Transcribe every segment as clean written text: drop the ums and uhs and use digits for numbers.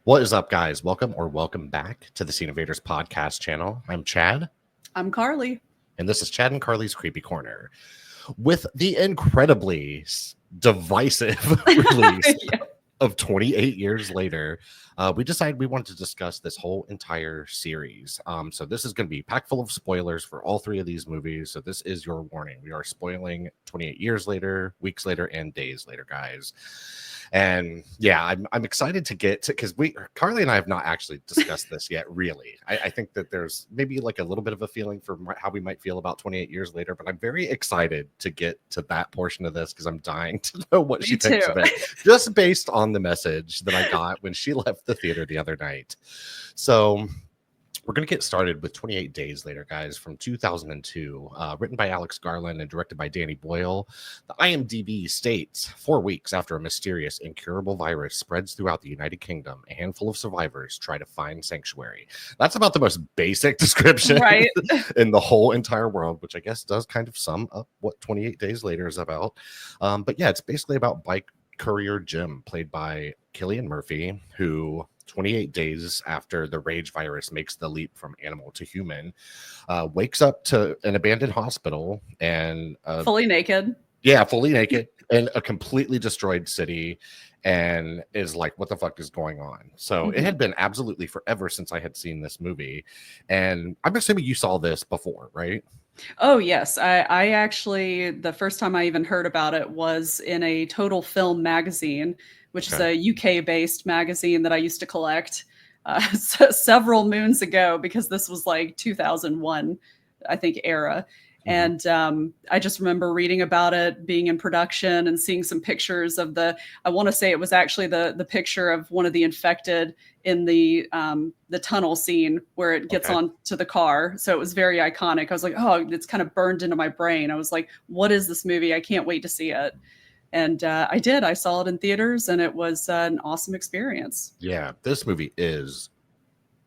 What is up, guys? Welcome back to the Scene Invaders podcast channel. I'm Chad. I'm Carly. And this is Chad and Carly's Creepy Corner. With the incredibly divisive release of 28 years later, we decided we wanted to discuss this whole entire series. So this is going to be packed full of spoilers for all three of these movies. So this is your warning. We are spoiling 28 years later, weeks later, and days later, guys. And yeah, I'm excited to get to, because Carly and I have not actually discussed this yet, really. I think that there's maybe like a little bit of a feeling for how we might feel about 28 years later, but I'm very excited to get to that portion of this because I'm dying to know what she thinks of it, just based on the message that I got when she left the theater the other night. So we're going to get started with 28 Days Later, guys, from 2002, written by Alex Garland and directed by Danny Boyle. The IMDb states, 4 weeks after a mysterious, incurable virus spreads throughout the United Kingdom, a handful of survivors try to find sanctuary. That's about the most basic description in the whole entire world, which I guess does kind of sum up what 28 Days Later is about. But yeah, it's basically about bike courier Jim, played by Cillian Murphy, who 28 days after the rage virus makes the leap from animal to human, wakes up to an abandoned hospital and fully naked in a completely destroyed city, and is like, what the fuck is going on? So it had been absolutely forever since I had seen this movie, and I'm assuming you saw this before, right? Oh yes, I actually, the first time I even heard about it was in a Total Film magazine, which is a UK-based magazine that I used to collect several moons ago, because this was like 2001, I think, era. And I just remember reading about it, being in production, and seeing some pictures of I want to say it was actually the picture of one of the infected in the tunnel scene where it gets onto the car. So it was very iconic. I was like, oh, it's kind of burned into my brain. I was like, what is this movie? I can't wait to see it. And I did. I saw it in theaters, and it was an awesome experience. Yeah, this movie is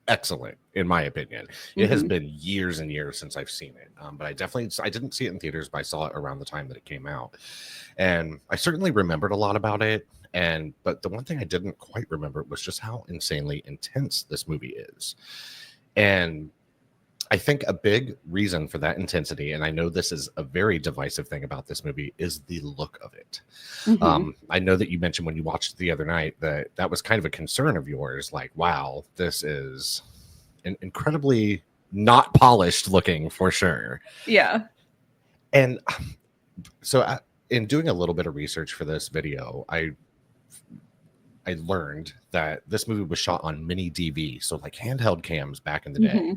excellent, in my opinion. It has been years and years since I've seen it, but I didn't see it in theaters, but I saw it around the time that it came out, and I certainly remembered a lot about it. But the one thing I didn't quite remember was just how insanely intense this movie is. And I think a big reason for that intensity, and I know this is a very divisive thing about this movie, is the look of it. I know that you mentioned when you watched it the other night that was kind of a concern of yours, like, wow, this is an incredibly not polished looking, for sure. Yeah. And so in doing a little bit of research for this video, I learned that this movie was shot on mini DV, so like handheld cams back in the day.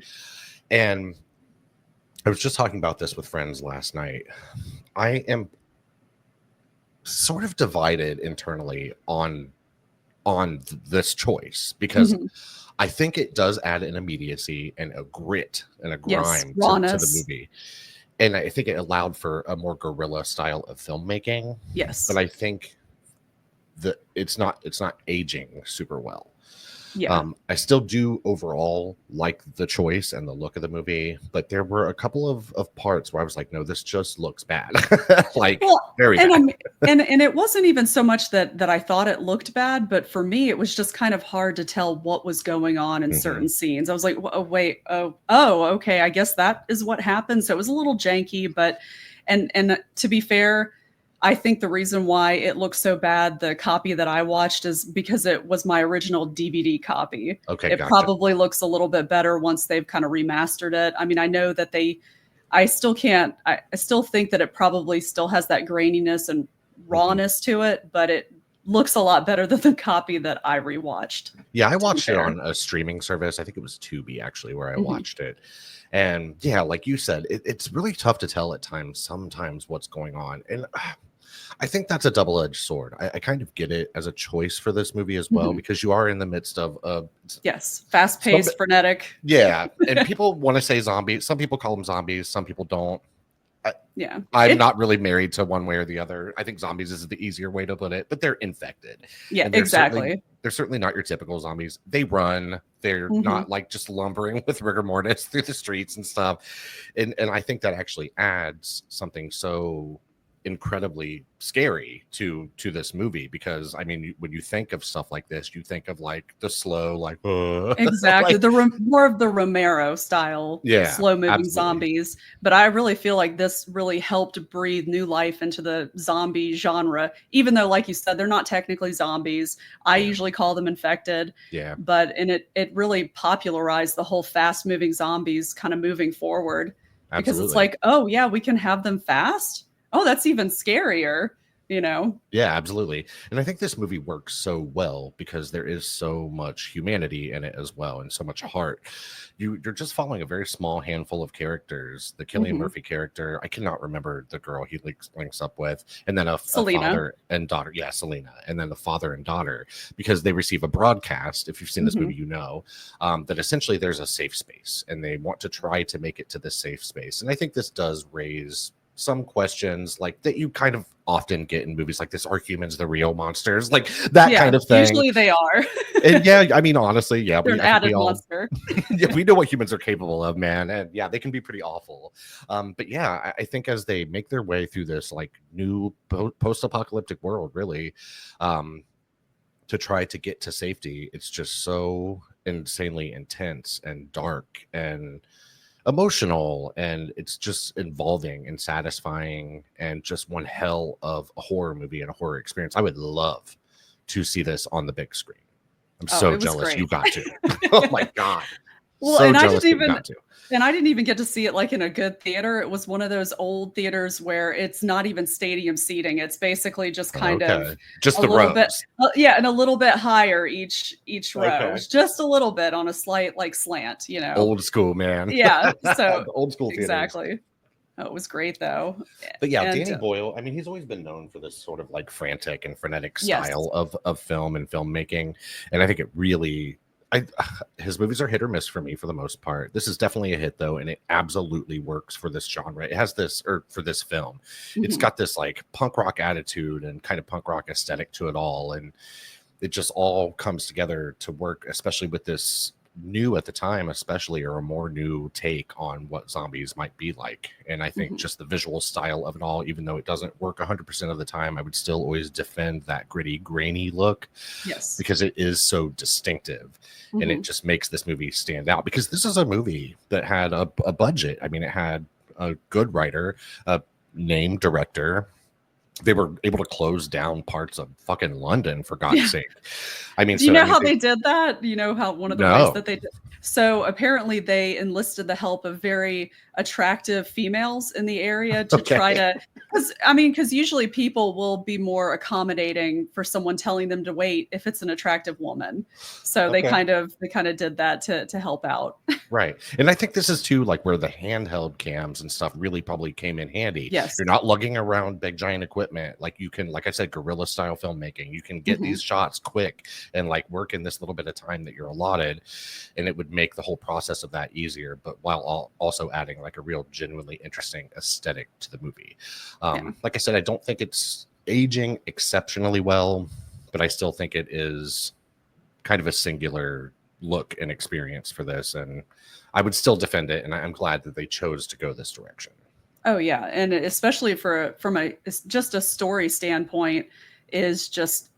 And I was just talking about this with friends last night. I am sort of divided internally on this choice, because I think it does add an immediacy and a grit and a grime to the movie. And I think it allowed for a more guerrilla style of filmmaking. Yes. But I think that it's not aging super well. Yeah. I still do overall like the choice and the look of the movie, but there were a couple of parts where I was like, no, this just looks bad. Very bad. And it wasn't even so much that I thought it looked bad, but for me, it was just kind of hard to tell what was going on in certain scenes. I was like, oh, wait, oh, okay, I guess that is what happened. So it was a little janky, but, and to be fair, I think the reason why it looks so bad, the copy that I watched, is because it was my original DVD copy. It probably looks a little bit better once they've kind of remastered it. I mean, I know that I still think that it probably still has that graininess and rawness to it, but it looks a lot better than the copy that I rewatched. Yeah, I watched it on a streaming service. I think it was Tubi, actually, where I watched it. And yeah, like you said, it's really tough to tell at times, sometimes, what's going on. And I think that's a double-edged sword. I kind of get it as a choice for this movie as well, because you are in the midst of fast-paced, frenetic. Yeah, and people want to say zombies. Some people call them zombies. Some people don't. I'm not really married to one way or the other. I think zombies is the easier way to put it, but they're infected. Yeah, exactly. They're certainly not your typical zombies. They run. They're not like just lumbering with rigor mortis through the streets and stuff. And I think that actually adds something so incredibly scary to this movie, because I mean, when you think of stuff like this, you think of like the slow, like Exactly. like, The more of the Romero style, yeah, slow moving absolutely, zombies. But I really feel like this really helped breathe new life into the zombie genre, even though, like you said, they're not technically zombies. I yeah, usually call them infected. yeah, It really popularized the whole fast moving zombies kind of moving forward, because it's absolutely. like, oh yeah, we can have them fast. Oh, that's even scarier, you know? Yeah, absolutely. And I think this movie works so well because there is so much humanity in it as well, and so much heart. You're just following a very small handful of characters. The Killian Hmm. Murphy character, I cannot remember the girl he links up with, and then a Selena. father and daughter. Yeah, Selena, and then the father and daughter, because they receive a broadcast. If you've seen this Hmm. movie, you know that essentially there's a safe space, and they want to try to make it to this safe space. And I think this does raise some questions like that you kind of often get in movies like this. Are humans the real monsters, like that Yeah, kind of thing? usually they are. And yeah, I mean, honestly, yeah, They're we an I think we added all monster. yeah, we know what humans are capable of, man. And yeah, they can be pretty awful. But yeah, I think as they make their way through this like new post-apocalyptic world, really, um to try to get to safety, it's just so insanely intense and dark and emotional, and it's just involving and satisfying, and just one hell of a horror movie and a horror experience. I would love to see this on the big screen. I'm Oh, so it was jealous you great. got to. Oh my god, Well, so jealous that you got to. and I didn't even get to see it like in a good theater. It was one of those old theaters where it's not even stadium seating. It's basically just kind of Okay, just a the little bit, rows. yeah, and a little bit higher each row, Okay, just a little bit on a slight like slant, you know. old school, man. Yeah, so The old school theaters. exactly. Oh, it was great though. But yeah, And Danny Boyle, I mean, he's always been known for this sort of like frantic and frenetic yes. style of film and filmmaking. And I think it really, I his movies are hit or miss for me for the most part. This is definitely a hit though, and it absolutely works for this genre. It has this, or for this film, it's Mhm. got this like punk rock attitude and kind of punk rock aesthetic to it all. And it just all comes together to work, especially with this new at the time, especially, or a more new take on what zombies might be like. And I think Mhm. just the visual style of it all, even though it doesn't work 100% of the time, I would still always defend that gritty, grainy look Yes. because it is so distinctive, and it Mhm. just makes this movie stand out, because this is a movie that had a budget. I mean, it had a good writer, a named director. They were able to close down parts of fucking London, for God's Yeah. sake. I mean, Do you so I know mean, how they did that? Do you know how one of the ways no, that they did? So apparently they enlisted the help of very attractive females in the area to try okay, to, because usually people will be more accommodating for someone telling them to wait if it's an attractive woman. So okay. they kind of did that to help out. Right. And I think this is too like where the handheld cams and stuff really probably came in handy. Yes. You're not lugging around big giant equipment. Like you can, like I said, guerrilla style filmmaking. You can get Hmm. these shots quick and like work in this little bit of time that you're allotted. And it would make the whole process of that easier, but while also adding like a real genuinely interesting aesthetic to the movie. Yeah. Like I said, I don't think it's aging exceptionally well, but I still think it is kind of a singular look and experience for this, and I would still defend it, and I'm glad that they chose to go this direction. Oh yeah, and especially from a it's just a story standpoint is just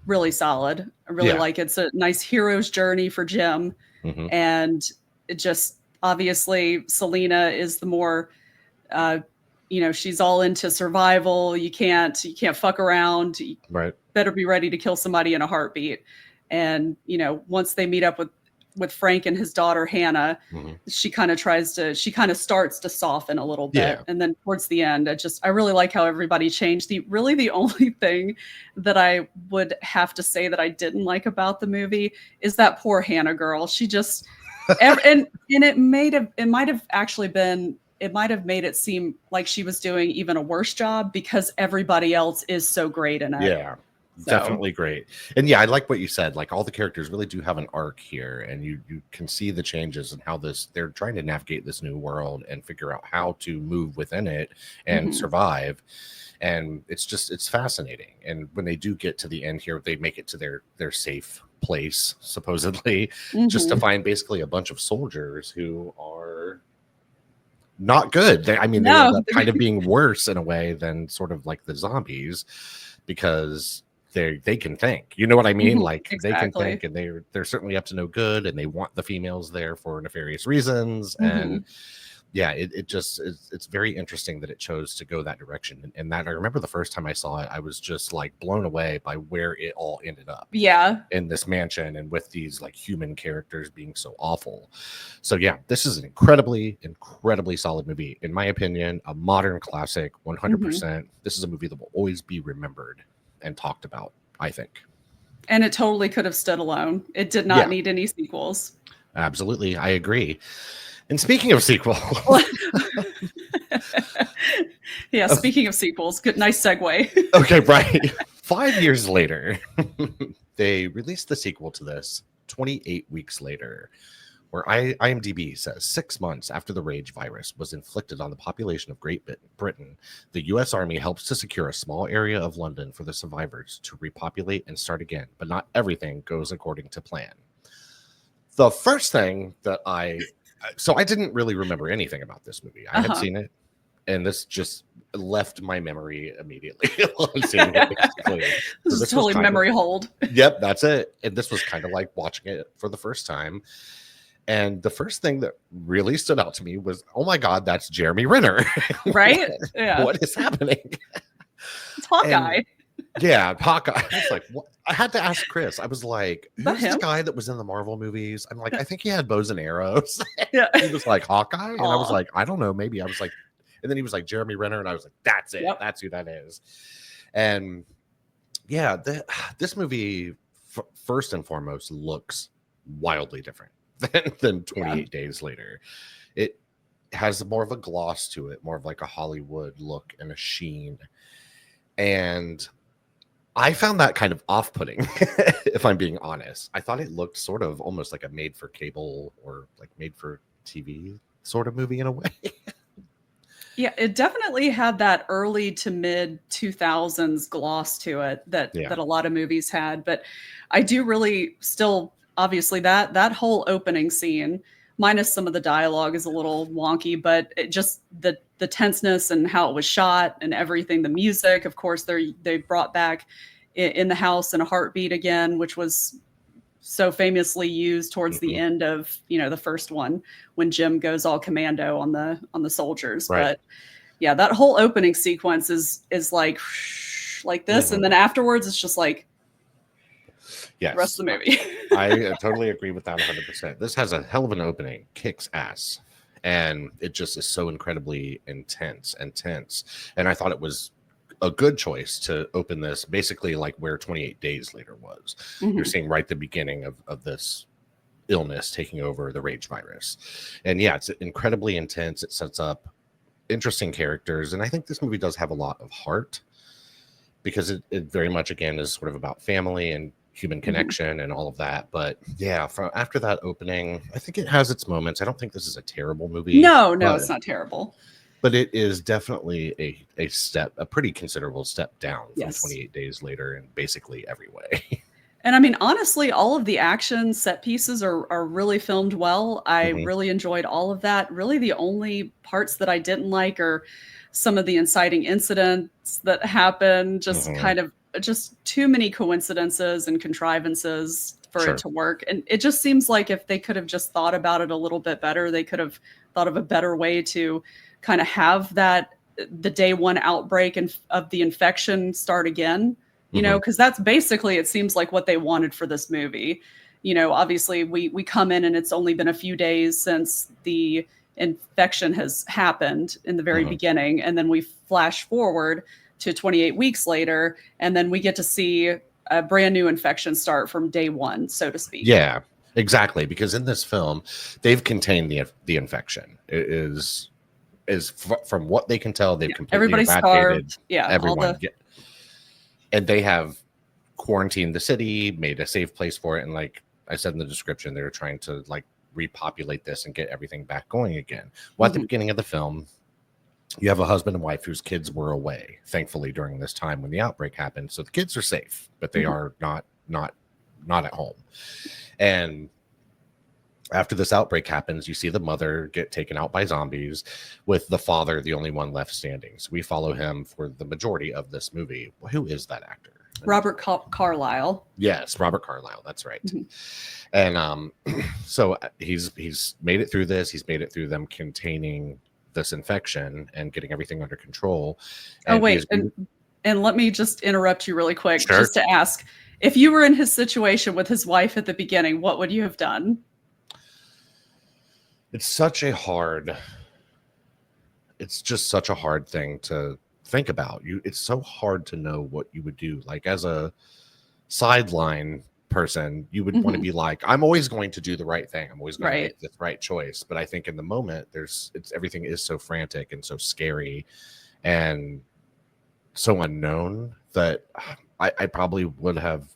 really solid. I really Yeah. like it. It's a nice hero's journey for Jim, Hmm. and it just obviously Selena is the more uh, she's all into survival. You can't fuck around. You Right. better be ready to kill somebody in a heartbeat. And once they meet up with Frank and his daughter Hannah, Hmm. she kind of starts to soften a little bit, Yeah. and then towards the end, I really like how everybody changed. The only thing that I would have to say that I didn't like about the movie is that poor Hannah girl. She just and it might have actually been it might have made it seem like she was doing even a worse job because everybody else is so great in it. Yeah. So, Definitely great. And yeah, I like what you said. Like all the characters really do have an arc here, and you can see the changes and how they're trying to navigate this new world and figure out how to move within it and mhm, survive. And it's fascinating. And when they do get to the end here, they make it to their safe place supposedly, just to mhm. find basically a bunch of soldiers who are not good. I mean, they end No. up kind of being worse in a way than sort of like the zombies, because they can think. You know what I mean? Mhm, Like they can exactly. think, and they're certainly up to no good, and they want the females there for nefarious reasons. And Mhm. yeah, it just it's very interesting that it chose to go that direction. And that I remember the first time I saw it, I was just like blown away by where it all ended up Yeah. in this mansion, and with these like human characters being so awful. So yeah, this is an incredibly solid movie, in my opinion, a modern classic, Mhm. 100%. This is a movie that will always be remembered and talked about, I think. And it totally could have stood alone. It did not Yeah, need any sequels. absolutely, I agree. And speaking of sequels, Yeah, speaking of sequels, good nice segue. okay, right. 5 years later, they released the sequel to this 28 weeks later, where IMDb says 6 months after the rage virus was inflicted on the population of Great Britain, the US Army helps to secure a small area of London for the survivors to repopulate and start again, but not everything goes according to plan. The first thing that so I didn't really remember anything about this movie. I had Uh-huh. seen it, and this just left my memory immediately on seeing it, basically. This So is this was totally kind of, memory hold. yep, that's it. And this was kind of like watching it for the first time. And the first thing that really stood out to me was, oh my God, that's Jeremy Renner. what, Right? Yeah. what is happening? It's And Hawkeye. yeah, Hawkeye. I was like, what? I had to ask Chris. I was like, Is that who's the him? guy that was in the Marvel movies? I'm like, I think he had bows and arrows. Yeah. He was like, Hawkeye? And I was Aw. like, I don't know, maybe. I was like, and then he was like, Jeremy Renner. And I was like, that's it. Yep. That's who that is. And yeah, this movie, first and foremost, looks wildly different than Yeah. 28 days later. It has more of a gloss to it, more of like a Hollywood look and a sheen. And I found that kind of off-putting, if I'm being honest. I thought it looked sort of almost like a made-for-cable or like made-for-TV sort of movie in a way. Yeah, it definitely had that early to mid 2000s gloss to it that Yeah. a lot of movies had, but I do really still obviously that whole opening scene minus some of the dialogue is a little wonky, but it just the tenseness and how it was shot and everything, the music, of course they brought back in the house and a heartbeat again, which was so famously used towards the Mhm. end of, the first one when Jim goes all commando on the soldiers. Right. But yeah, that whole opening sequence is like this, and Mhm. then afterwards it's just like the rest Yes. of the movie. I totally agree with that 100%. This has a hell of an opening, kicks ass. And it just is so incredibly intense and tense. And I thought it was a good choice to open this basically like where 28 days later was. You're Mhm. seeing right the beginning of this illness taking over the rage virus. And yeah, it's incredibly intense. It sets up interesting characters. And I think this movie does have a lot of heart, because it very much again is sort of about family and human Mhm. connection and all of that. But yeah, from after that opening, I think it has its moments. I don't think this is a terrible movie, No, no, but it's not terrible. it is definitely a pretty considerable step down from Yes. 28 days later in basically every way. And I mean, honestly, all of the action set pieces are really filmed well. I Hmm. really enjoyed all of that. Really, the only parts that I didn't like are some of the inciting incidents that happen, just Hmm. kind of just too many coincidences and contrivances for it Sure. to work. And it just seems like if they could have just thought about it a little bit better, they could have thought of a better way to kind of have that the day one outbreak and of the infection start again, Hmm. because that's basically it seems like what they wanted for this movie. Obviously we come in and it's only been a few days since the infection has happened in the very Hmm. beginning, and then we flash forward to 28 weeks later, and then we get to see a brand new infection start from day one, so to speak. Yeah, exactly. Because in this film, they've contained the infection. It from what they can tell, they've Yeah, completely everybody's eradicated starved. Yeah, all everyone. the And they have quarantined the city, made a safe place for it. And like I said in the description, they were trying to like repopulate this and get everything back going again. Well, at the Mhm. beginning of the film, you have a husband and wife whose kids were away, thankfully, during this time when the outbreak happened. So the kids are safe, but they Mhm. are not at home. And After this outbreak happens, you see the mother get taken out by zombies, with the father the only one left standing. So we follow him for the majority of this movie. Who is that actor? Robert Carlyle. Yes, Robert Carlyle. That's right. Mm-hmm. And so he's made it through this. He's made it through them containing this infection and getting everything under control. And wait, and let me just interrupt you really quick, sure. just to ask, if you were in his situation with his wife at the beginning, what would you have done? It's just such a hard thing to think about. It's so hard to know what you would do. Like, as a sideline person, you would want to be like, I'm always going to do the right thing. I'm always going to make the right choice. But I think in the moment, everything is so frantic and so scary and so unknown that I probably would have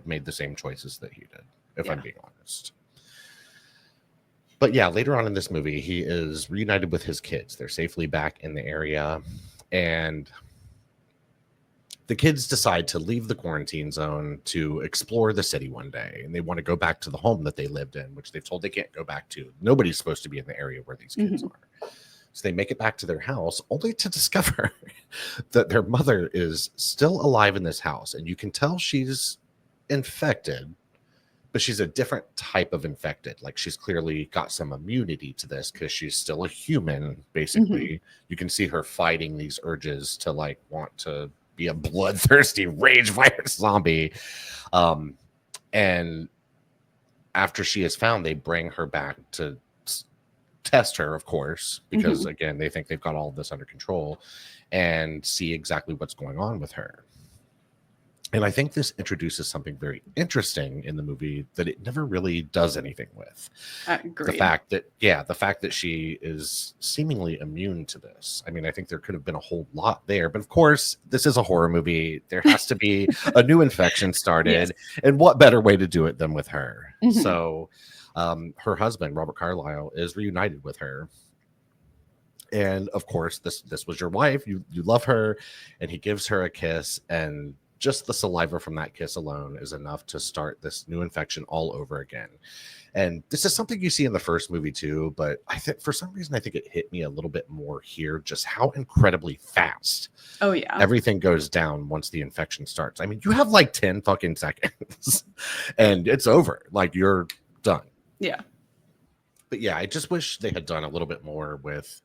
made the same choices that he did, if I'm being honest. But yeah, later on in this movie, he is reunited with his kids. They're safely back in the area, and the kids decide to leave the quarantine zone to explore the city one day, and they want to go back to the home that they lived in, which they've told they can't go back to. Nobody's supposed to be in the area where these kids are. So they make it back to their house, only to discover that their mother is still alive in this house, and you can tell she's infected, but she's a different type of infected. Like, she's clearly got some immunity to this because she's still a human, basically. You can see her fighting these urges to, like, want to be a bloodthirsty rage virus zombie. And after she is found, they bring her back to test her, of course, because, again, they think they've got all of this under control, and see exactly what's going on with her. And I think this introduces something very interesting in the movie that it never really does anything with. The fact that she is seemingly immune to this. I mean, I think there could have been a whole lot there, but of course, this is a horror movie. There has to be a new infection started, and what better way to do it than with her? So her husband, Robert Carlyle, is reunited with her. And of course, this was your wife. You love her, and he gives her a kiss, and just the saliva from that kiss alone is enough to start this new infection all over again. And this is something you see in the first movie too, but I think for some reason, I think it hit me a little bit more here, just how incredibly fast everything goes down once the infection starts. I mean, you have like 10 fucking seconds and it's over. Like, you're done. Yeah. But yeah, I just wish they had done a little bit more with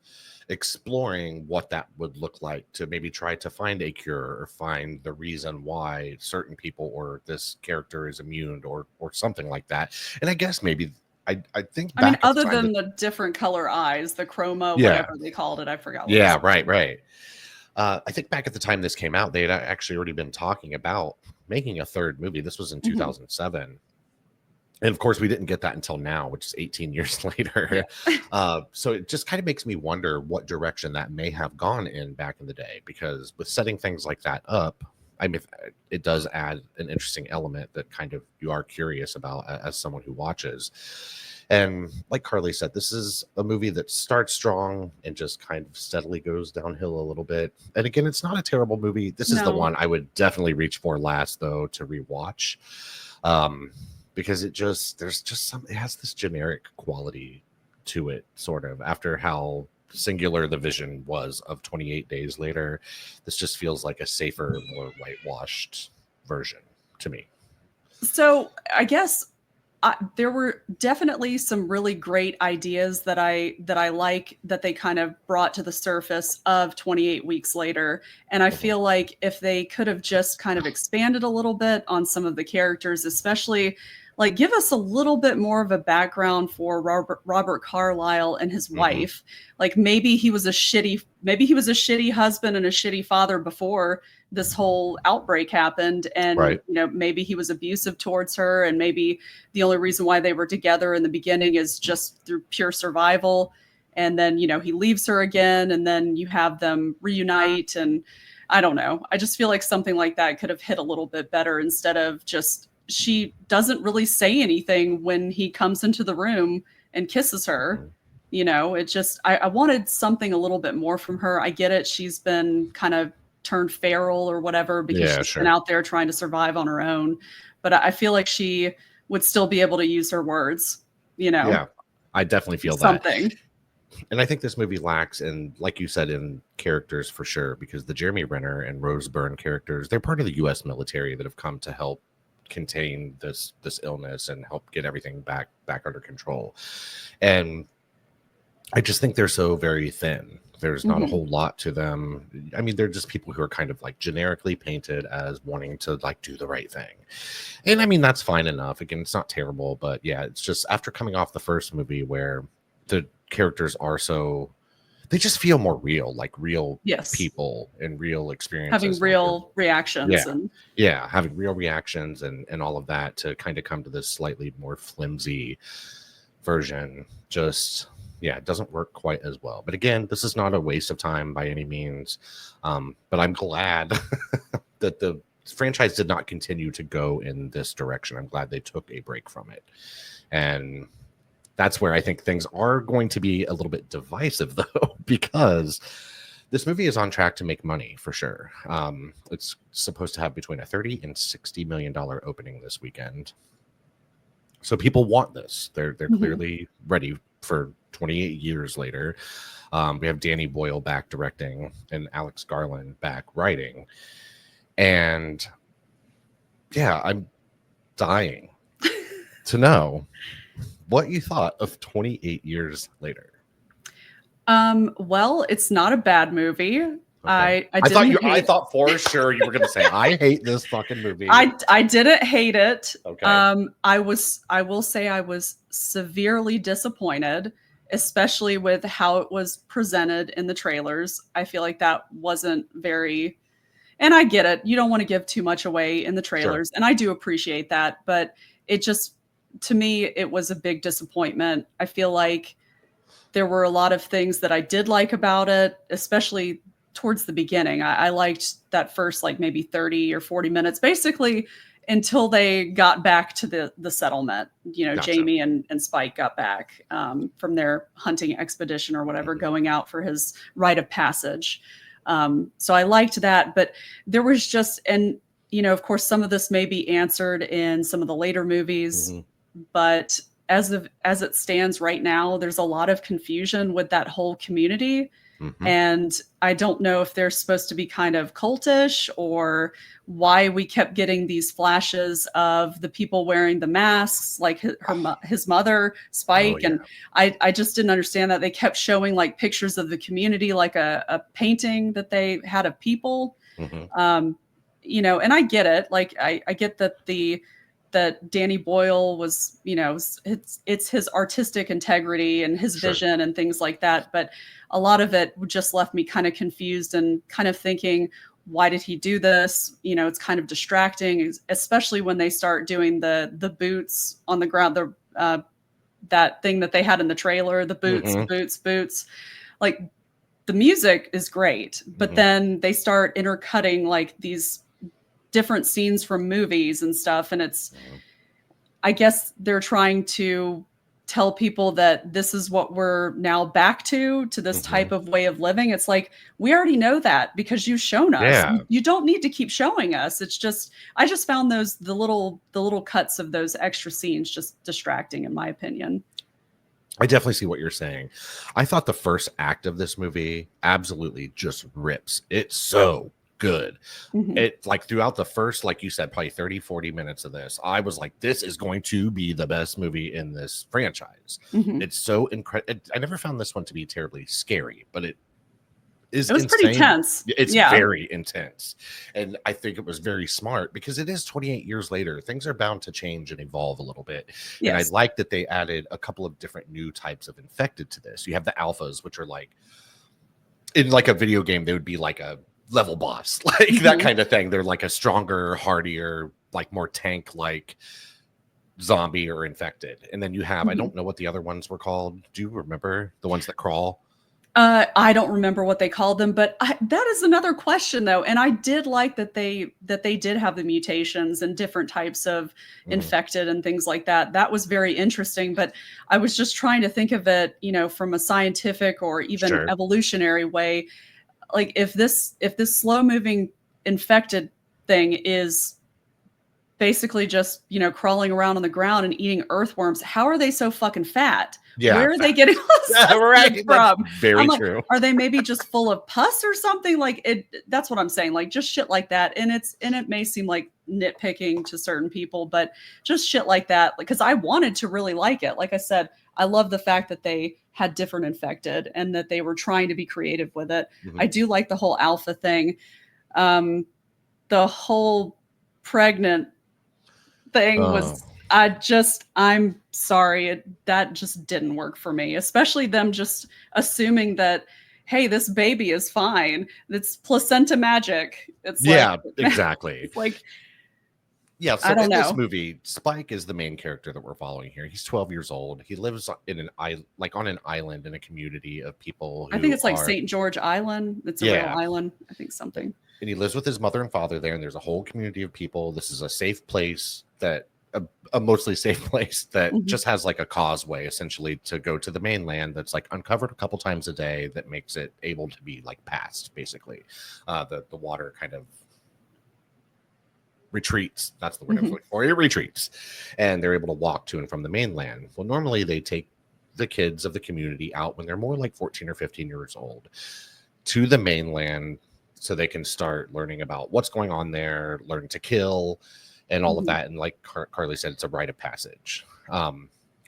exploring what that would look like, to maybe try to find a cure or find the reason why certain people or this character is immune or something like that. And I guess maybe I think I mean, other than the different color eyes, the chroma, whatever they called it, I forgot what right. I think back at the time this came out, they had actually already been talking about making a third movie. This was in 2007. And of course, we didn't get that until now, which is 18 years later. So it just kind of makes me wonder what direction that may have gone in back in the day, because with setting things like that up, I mean, it does add an interesting element that kind of you are curious about as someone who watches. And like Carly said, this is a movie that starts strong and just kind of steadily goes downhill a little bit. And again, it's not a terrible movie. This is the one I would definitely reach for last, though, to rewatch. Because it has this generic quality to it, sort of, after how singular the vision was of 28 Days Later. This just feels like a safer, more whitewashed version to me. So I guess there were definitely some really great ideas that I like that they kind of brought to the surface of 28 Weeks Later. And I feel like if they could have just kind of expanded a little bit on some of the characters, especially like give us a little bit more of a background for Robert Carlyle and his wife. Like maybe he was a shitty husband and a shitty father before this whole outbreak happened. And, you know, maybe he was abusive towards her. And maybe the only reason why they were together in the beginning is just through pure survival. And then, you know, he leaves her again, and then you have them reunite. And I don't know. I just feel like something like that could have hit a little bit better, instead of just, she doesn't really say anything when he comes into the room and kisses her. You know, it just, I wanted something a little bit more from her. I get it. She's been kind of turned feral or whatever because she's been out there trying to survive on her own. But I feel like she would still be able to use her words, Yeah, I definitely feel that. something. And I think this movie lacks in, like you said, in characters for sure, because the Jeremy Renner and Rose Byrne characters, they're part of the U.S. military that have come to help contain this illness and help get everything back under control. And I just think they're so very thin. There's not a Mhm. whole lot to them. I mean, they're just people who are kind of like generically painted as wanting to like do the right thing. And I mean, that's fine enough. Again, it's not terrible, but yeah, it's just after coming off the first movie where the characters are so, they just feel more real, like real Yes. people and real Having experiences. Like real reactions yeah, and yeah, having real reactions and all of that, to kind of come to this slightly more flimsy version. Just yeah, it doesn't work quite as well. But again, this is not a waste of time by any means. But I'm glad that the franchise did not continue to go in this direction. I'm glad they took a break from it. And that's where I think things are going to be a little bit divisive, though, because this movie is on track to make money for sure. It's supposed to have between a $30 and $60 million opening this weekend. So people want this. They're Mhm. clearly ready for 28 years later. We have Danny Boyle back directing and Alex Garland back writing. And yeah, I'm dying to know what you thought of 28 years later. Well, it's not a bad movie. Okay. I I thought didn't you I hate thought for sure you were gonna say I hate this fucking movie. I didn't hate it. Okay. I will say I was severely disappointed, especially with how it was presented in the trailers. I feel like that wasn't very, and I get it. You don't want to give too much away in the Sure. trailers, and I do appreciate that, but it just, to me, it was a big disappointment. I feel like there were a lot of things that I did like about it, especially towards the beginning. I liked that first like maybe 30 or 40 minutes, basically until they got back to the settlement. Gotcha. Jamie and Spike got back from their hunting expedition or whatever, Mhm. going out for his rite of passage. So I liked that, but there was just, and of course, some of this may be answered in some of the later movies, Mhm. but as it stands right now, there's a lot of confusion with that whole community. Mhm. And I don't know if they're supposed to be kind of cultish, or why we kept getting these flashes of the people wearing the masks, like his mother, Oh Spike. yeah. And I just didn't understand that. They kept showing like pictures of the community, like a painting that they had of people. Mhm. Um, and I get it. Like I get that Danny Boyle was, it's his artistic integrity and his Sure. vision and things like that. But a lot of it just left me kind of confused and kind of thinking, why did he do this? It's kind of distracting, especially when they start doing the boots on the ground, that thing that they had in the trailer, the boots, Mhm. boots, boots. Like, the music is great, but Mhm. then they start intercutting like these different scenes from movies and stuff, and it's, Mhm. I guess they're trying to tell people that this is what we're now back to this type Mhm. of way of living. It's like, we already know that because you've shown us. Yeah. You don't need to keep showing us. It's just, I just found the little cuts of those extra scenes just distracting, in my opinion. I definitely see what you're saying. I thought the first act of this movie absolutely just rips. It's so good. Mhm. It like throughout the first, like you said, probably 30, 40 minutes of this, I was like, this is going to be the best movie in this franchise. Mhm. It's so incredible. I never found this one to be terribly scary, but it is It was pretty insane. tense. It's Yeah. very intense. And I think it was very smart because it is 28 years later. Things are bound to change and evolve a little bit. And I Yes. like that they added a couple of different new types of infected to this. You have the alphas, which are like in like a video game, they would be like a level boss, like that Mhm. kind of thing. They're like a stronger, hardier, like more tank like zombie or infected. And then you have, I Mhm. don't know what the other ones were called. Do you remember the ones that crawl? I don't remember what they called them, but that is another question though. And I did like that they did have the mutations and different types of Mhm. infected and things like that. That was very interesting. But I was just trying to think of it, from a scientific or even Sure. evolutionary way. Like, if this slow moving infected thing is basically just, crawling around on the ground and eating earthworms. How are they so fucking fat? Yeah, Where are they getting all this yeah, right. sustenance That's from? very I'm like, true. are they maybe just full of pus or something? Like that's what I'm saying. Like just shit like that. And it may seem like nitpicking to certain people, but just shit like that. Like, because I wanted to really like it. Like I said, I love the fact that they had different infected and that they were trying to be creative with it. Mhm. I do like the whole alpha thing. The whole pregnant thing was, I'm sorry, that just didn't work for me, especially them just assuming that, hey, this baby is fine. It's placenta magic. It's Yeah, like, exactly. it's like, Yeah, I so don't in this know. movie, Spike is the main character that we're following here. He's 12 years old. He lives in on an island in a community of people I think who it's like are St. George Island. It's a real yeah, island. I think something. and he lives with his mother and father there, and there's a whole community of people. This is a safe place that a mostly safe place that Mhm. just has like a causeway essentially to go to the mainland that's like uncovered a couple times a day that makes it able to be like passed basically. The water kind of retreats. That's the word I was looking for. It retreats, and they're able to walk to and from the mainland. Well, normally they take the kids of the community out when they're more like 14 or 15 years old to the mainland so they can start learning about what's going on there, learn to kill, and all of that. And like Carly said, it's a rite of passage.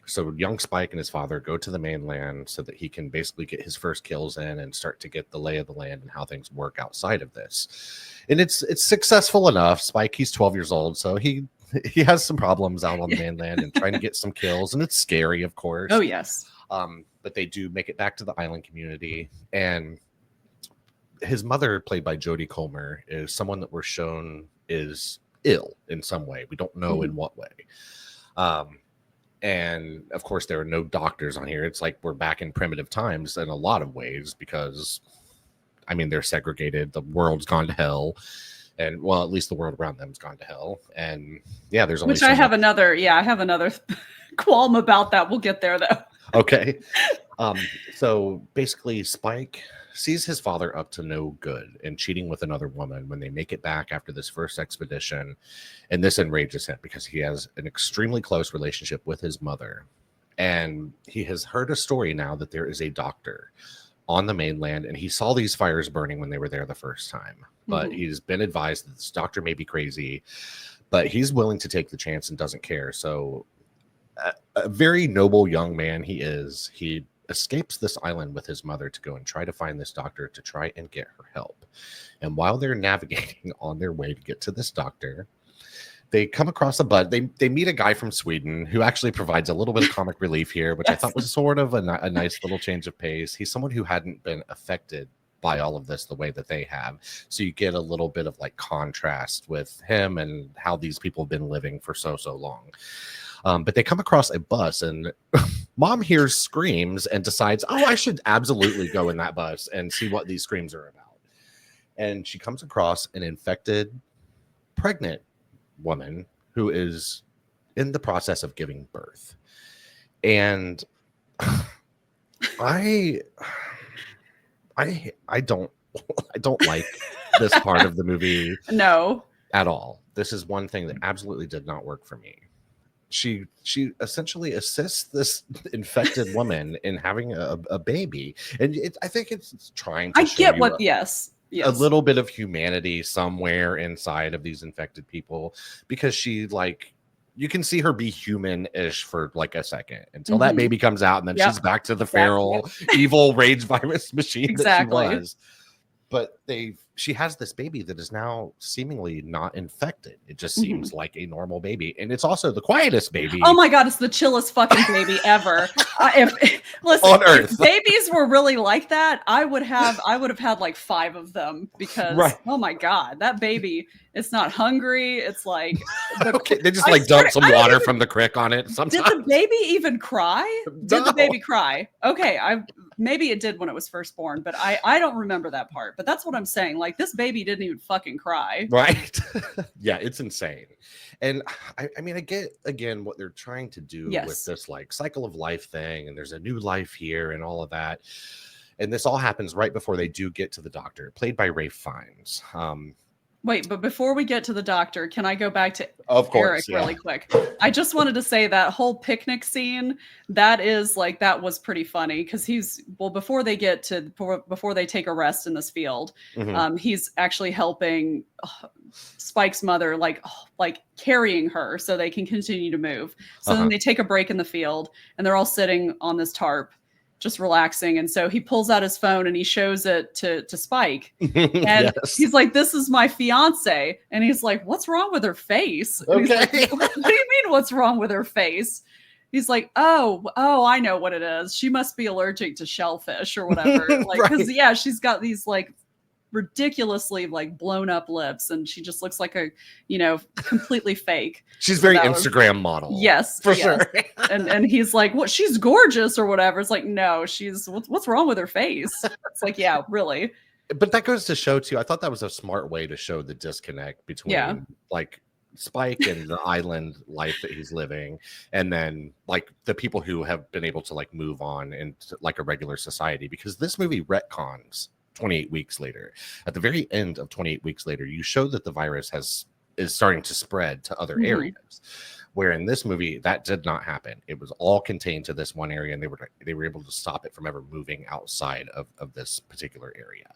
So young Spike and his father go to the mainland so that he can basically get his first kills in and start to get the lay of the land and how things work outside of this. And it's successful enough. Spike, he's 12 years old, so he has some problems out on the mainland and trying to get some kills, and it's scary, of course. Oh, yes. But they do make it back to the island community, and his mother, played by Jodie Comer, is someone that we're shown is ill in some way. We don't know in what way. And of course, there are no doctors on here. It's like we're back in primitive times in a lot of ways because, I mean, they're segregated. The world's gone to hell. And, well, at least the world around them has gone to hell. And, yeah, there's only Which I have another qualm about that. We'll get there, though. Okay. So basically, Spike sees his father up to no good and cheating with another woman when they make it back after this first expedition. And this enrages him because he has an extremely close relationship with his mother. And he has heard a story now that there is a doctor on the mainland, and he saw these fires burning when they were there the first time. But he's been advised that this doctor may be crazy, but he's willing to take the chance and doesn't care. So a very noble young man he is. He escapes this island with his mother to go and try to find this doctor to try and get her help. And while they're navigating on their way to get to this doctor, they come across they meet a guy from Sweden who actually provides a little bit of comic relief here, which I thought was sort of a nice little change of pace. He's someone who hadn't been affected by all of this the way that they have. So you get a little bit of like contrast with him and how these people have been living for so long. But they come across a bus, and mom hears screams and decides, oh, I should absolutely go in that bus and see what these screams are about. And she comes across an infected, pregnant woman who is in the process of giving birth. And I don't like this part of the movie. No. At all. This is one thing that absolutely did not work for me. She essentially assists this infected woman in having a baby, and I think it's trying to I show get you what yes a little bit of humanity somewhere inside of these infected people, because she, like, you can see her be human-ish for like a second until that baby comes out, and then she's back to the feral evil rage virus machine that she was. But she has this baby that is now seemingly not infected. It just seems like a normal baby. And it's also the quietest baby. Oh my God, it's the chillest fucking baby ever. Listen, on Earth. If babies were really like that, I would have had like 5 of them because oh my God, that baby, it's not hungry. It's like okay, they just like dump some water from the creek on it sometimes. Did the baby even cry? Did the baby cry? Okay, maybe it did when it was first born, but I don't remember that part. But that's what I'm saying. Like, this baby didn't even fucking cry. Right? Yeah, it's insane. And I mean, I get again what they're trying to do with this like cycle of life thing, and there's a new life here and all of that. And this all happens right before they do get to the doctor, played by Ralph Fiennes. Wait, but before we get to the doctor, can I go back to Of Eric course, yeah. really quick? I just wanted to say that whole picnic scene, that is like, that was pretty funny because before they get to, before they take a rest in this field, he's actually helping Spike's mother, like carrying her so they can continue to move. So then they take a break in the field and they're all sitting on this tarp, just relaxing. And so he pulls out his phone and he shows it to Spike. And he's like, "This is my fiance." And he's like, "What's wrong with her face?" And he's like, "What do you mean what's wrong with her face?" He's like, oh, I know what it is. She must be allergic to shellfish or whatever. Like, because yeah, she's got these like ridiculously like blown up lips and she just looks like a, completely fake. She's very Instagram model. Yes, for sure. and he's like, "What? She's gorgeous or whatever." It's like, no, what's wrong with her face? It's like, yeah, really. But that goes to show too, I thought that was a smart way to show the disconnect between like Spike and the island life that he's living, and then like the people who have been able to like move on into like a regular society, because this movie retcons 28 weeks later. At the very end of 28 weeks later, you show that the virus is starting to spread to other areas, where in this movie that did not happen. It was all contained to this one area, and they were able to stop it from ever moving outside of this particular area.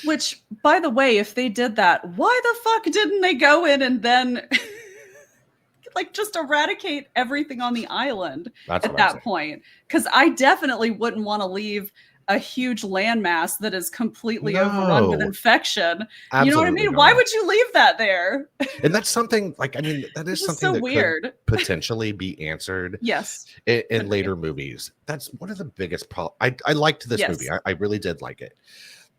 Which, by the way, if they did that, why the fuck didn't they go in and then like just eradicate everything on the island at that point? Because I definitely wouldn't want to leave a huge landmass that is completely overrun with infection. You know what I mean? Why would you leave that there? And that's something like, I mean, that is something so that weird. Could potentially be answered in later movies. That's one of the biggest problems. I liked this movie. I really did like it.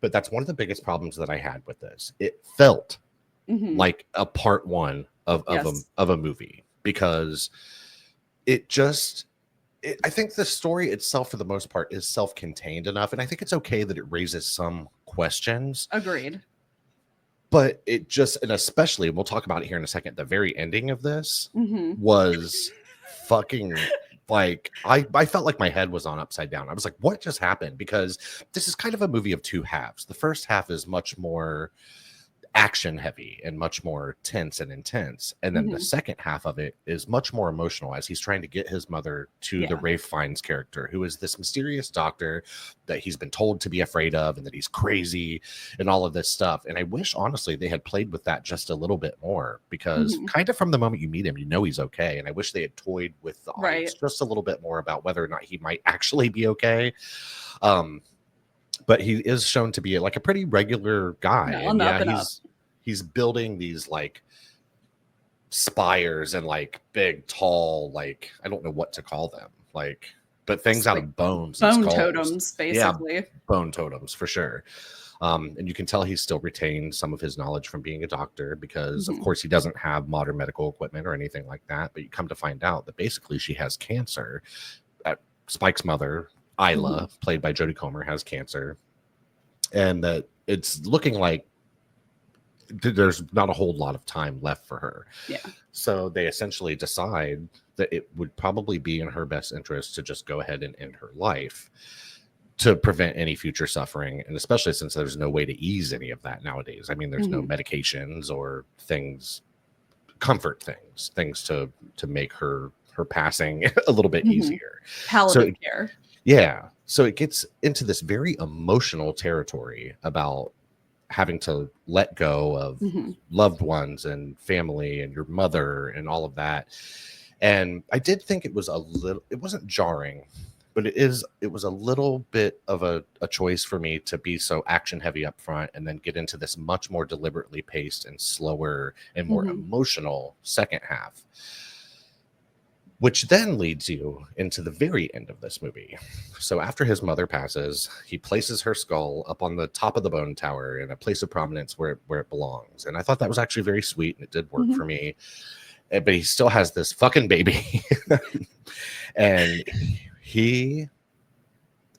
But that's one of the biggest problems that I had with this. It felt like a part one of a movie, because it just, I think the story itself, for the most part, is self-contained enough, and I think it's okay that it raises some questions. Agreed. But it just, and especially, and we'll talk about it here in a second, the very ending of this was fucking like, I felt like my head was on upside down. I was like, what just happened? Because this is kind of a movie of two halves. The first half is much more action heavy and much more tense and intense, and then the second half of it is much more emotional, as he's trying to get his mother to the Ralph Fiennes character, who is this mysterious doctor that he's been told to be afraid of and that he's crazy and all of this stuff. And I wish, honestly, they had played with that just a little bit more, because kind of from the moment you meet him, you know he's okay. And I wish they had toyed with the audience just a little bit more about whether or not he might actually be okay. But he is shown to be like a pretty regular guy. And he's building these like spires and like big, tall, like, I don't know what to call them, like, but things out of bones. Bone totems, basically. Yeah, bone totems for sure. And you can tell he still retains some of his knowledge from being a doctor, because of course he doesn't have modern medical equipment or anything like that. But you come to find out that basically she has cancer. Spike's mother, Isla, played by Jodie Comer, has cancer, and that it's looking like there's not a whole lot of time left for her. So they essentially decide that it would probably be in her best interest to just go ahead and end her life, to prevent any future suffering, and especially since there's no way to ease any of that nowadays. I mean, there's no medications or things, comfort things to make her passing a little bit easier. Palliative care. Yeah. So it gets into this very emotional territory about having to let go of loved ones and family and your mother and all of that. And I did think it was it wasn't jarring, but it was a little bit of a choice for me to be so action heavy up front and then get into this much more deliberately paced and slower and more emotional second half, which then leads you into the very end of this movie. So after his mother passes, he places her skull up on the top of the bone tower in a place of prominence where it belongs. And I thought that was actually very sweet, and it did work for me. But he still has this fucking baby. And he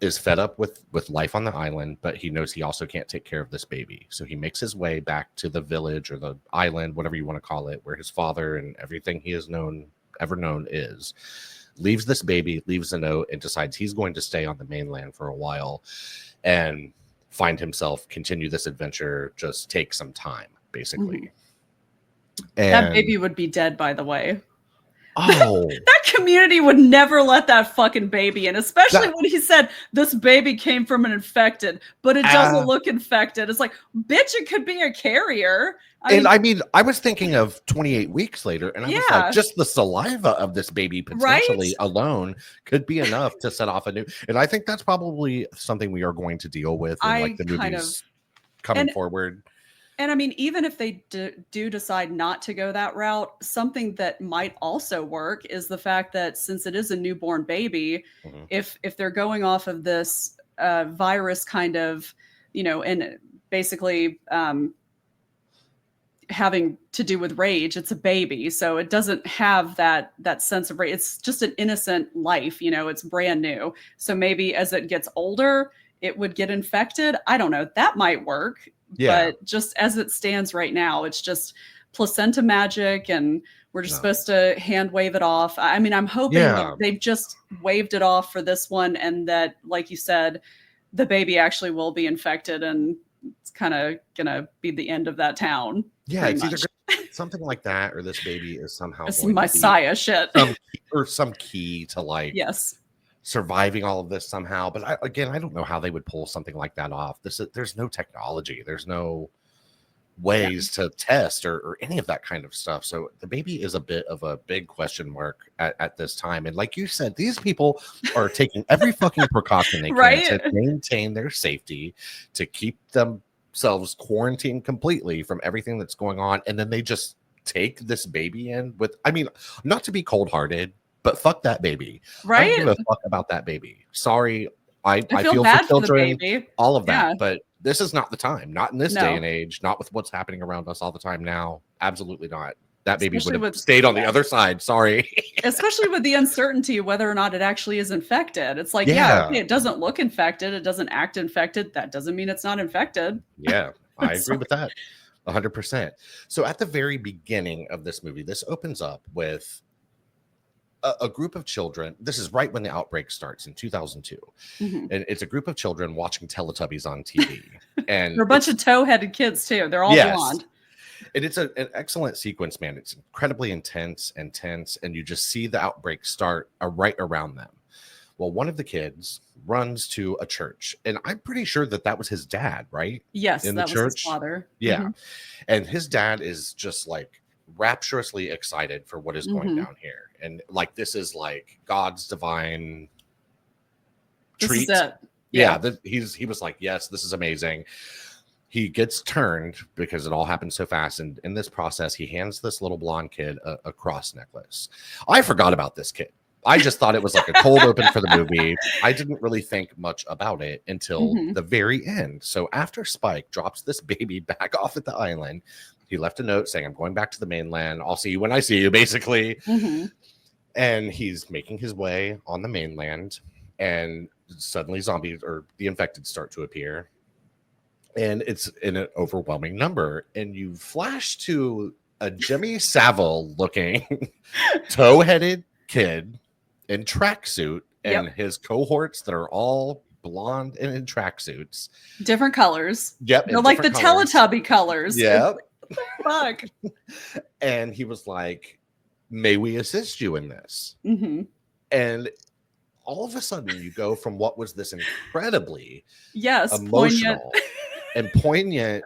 is fed up with life on the island, but he knows he also can't take care of this baby. So he makes his way back to the village or the island, whatever you want to call it, where his father and everything he has ever known is, leaves this baby, leaves a note, and decides he's going to stay on the mainland for a while and find himself, continue this adventure, just take some time, basically. That And baby would be dead, by the way. oh, That community would never let that fucking baby in, especially that when he said this baby came from an infected, but it doesn't look infected. It's like, bitch, it could be a carrier. I mean, I was thinking of 28 weeks later, and I was like, yeah, just the saliva of this baby right? potentially alone could be enough to set off a new. And I think that's probably something we are going to deal with in like I the kind of, movies coming and forward. And I mean, even if they do decide not to go that route, something that might also work is the fact that since it is a newborn baby, Mhm. if they're going off of this virus kind of, and basically having to do with rage, it's a baby, so it doesn't have that sense of rage. It's just an innocent life, it's brand new. So maybe as it gets older, it would get infected. I don't know. That might work. Yeah. But just as it stands right now, it's just placenta magic, and we're just No. supposed to hand wave it off. I mean, I'm hoping Yeah. they've just waved it off for this one, and that, like you said, the baby actually will be infected, and it's kind of gonna be the end of that town. Yeah, Pretty it's either much. something like that, or this baby is somehow It's going to be Messiah shit. some key to like Yes. surviving all of this somehow. But I don't know how they would pull something like that off. There's no technology, there's no Yeah. ways to test or any of that kind of stuff. So the baby is a bit of a big question mark at this time. And like you said, these people are taking every fucking precaution they can Right? to maintain their safety, to keep themselves quarantined completely from everything that's going on. And then they just take this baby in with, I mean, not to be cold hearted, but fuck that baby. I don't give Right? a fuck about that baby. Sorry. I I feel feel for bad for the children, baby. all of Yeah. that, but this is not the time, not in this day and No. age, not with what's happening around us all the time now. Absolutely not. That baby would Especially have with stayed on the other side. Sorry. especially with the uncertainty whether or not it actually is infected. It's like, yeah, Yeah. okay, it doesn't look infected, it doesn't act infected. That doesn't mean it's not infected. Yeah. I It's agree like, with that 100%. So at the very beginning of this movie, this opens up with a group of children. This is right when the outbreak starts in 2002. mhm. And it's a group of children watching Teletubbies on TV. And They're a bunch of toe-headed kids too. They're all yes. blonde. And it's an excellent sequence, man. It's incredibly intense and tense, and you just see the outbreak start right around them. Well, one of the kids runs to a church, and I'm pretty sure that was his dad, right? Yes, In the that was his church. father. Yeah. Mhm. And his dad is just like rapturously excited for what is going Mhm. down here. And like, this is like God's divine This treat. is it. Yeah. He was like, yes, this is amazing. He gets turned because it all happens so fast. And in this process, he hands this little blonde kid a cross necklace. I forgot about this kid. I just thought it was like a cold open for the movie. I didn't really think much about it until Mhm. the very end. So after Spike drops this baby back off at the island, he left a note saying, I'm going back to the mainland. I'll see you when I see you, basically. Mhm. And he's making his way on the mainland. And suddenly zombies or the infected start to appear. And it's in an overwhelming number. And you flash to a Jimmy Savile looking toe-headed kid in tracksuit and Yep. his cohorts that are all blonde and in tracksuits. Different colors. Yep. They're like the Teletubby colors. Yeah. Fuck. And he was like, may we assist you in this? Mhm. And all of a sudden you go from what was this incredibly Yes, emotional poignant. and poignant,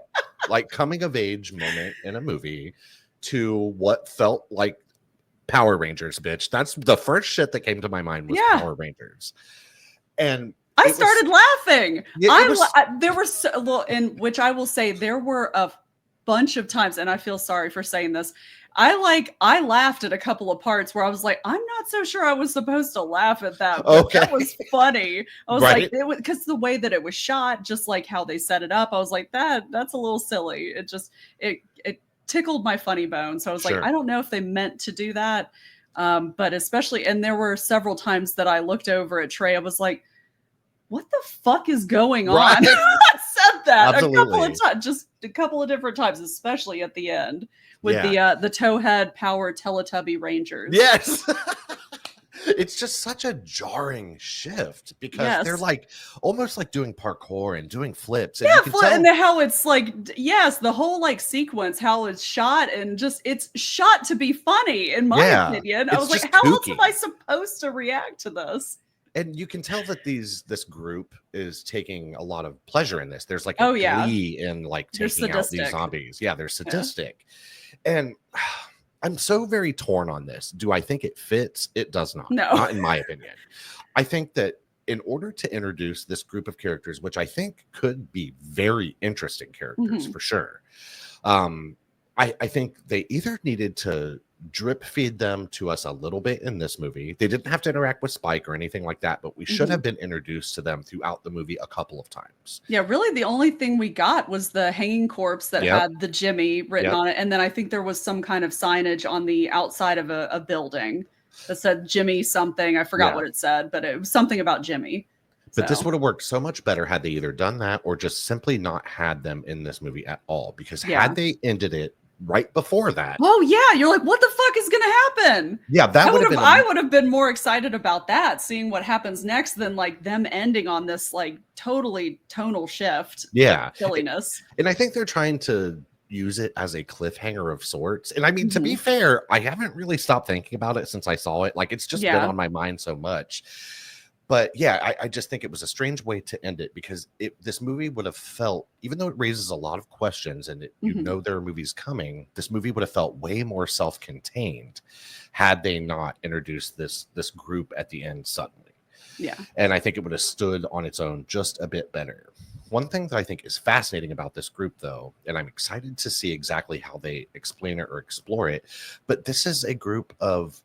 like coming of age moment in a movie to what felt like Power Rangers, bitch. That's the first shit that came to my mind was Yeah. Power Rangers. And I started laughing. Yeah, There were so, well, in which I will say there were a bunch of times, and I feel sorry for saying this. I laughed at a couple of parts where I was like, I'm not so sure I was supposed to laugh at that. But Okay. that was funny. I was Right. like, it was because the way that it was shot, just like how they set it up, I was like, that's a little silly. It just it tickled my funny bone. So I was like, Sure. I don't know if they meant to do that. But especially, and there were several times that I looked over at Trey. I was like, what the fuck is going on? Right. I said that Absolutely. a couple of times, just a couple of different times, especially at the end with the towhead power Teletubby Rangers. Yes. It's just such a jarring shift because they're Yes. like almost like doing parkour and doing flips, and you Yeah, can and tell. how it's like yes, the whole like sequence, how it's shot and just it's shot to be funny, in my Yeah, opinion. I it's was like, just how else am I kooky. supposed to react to this? And you can tell that this group is taking a lot of pleasure in this. There's like a Oh yeah, glee in like they're taking out these sadistic. zombies. Yeah, they're Yeah. sadistic. And I'm so very torn on this. Do I think it fits? It does not. No. Not in my opinion. I think that in order to introduce this group of characters, which I think could be very interesting characters Mhm. for sure, I think they either needed to drip feed them to us a little bit in this movie. They didn't have to interact with Spike or anything like that, but we should have Mhm. been introduced to them throughout the movie a couple of times. Yeah, really the only thing we got was the hanging corpse that Yep. had the Jimmy written Yep. on it, and then I think there was some kind of signage on the outside of a building that said Jimmy something. I forgot Yeah. what it said, but it was something about Jimmy. But this So, would have worked so much better had they either done that or just simply not had them in this movie at all. Because yeah. had they ended it right before that, Oh yeah, you're like, what the fuck is gonna happen? yeah, that would have been I would have been more excited about that, seeing what happens next than like them ending on this like totally tonal shift of yeah. silliness. And I think they're trying to use it as a cliffhanger of sorts. And I mean, to be Mhm. fair, I haven't really stopped thinking about it since I saw it. Like it's just been Yeah. on my mind so much. But yeah, I just think it was a strange way to end it because this movie would have felt, even though it raises a lot of questions and you Mhm. know there are movies coming, this movie would have felt way more self-contained had they not introduced this group at the end suddenly. Yeah. And I think it would have stood on its own just a bit better. One thing that I think is fascinating about this group, though, and I'm excited to see exactly how they explain it or explore it, but this is a group of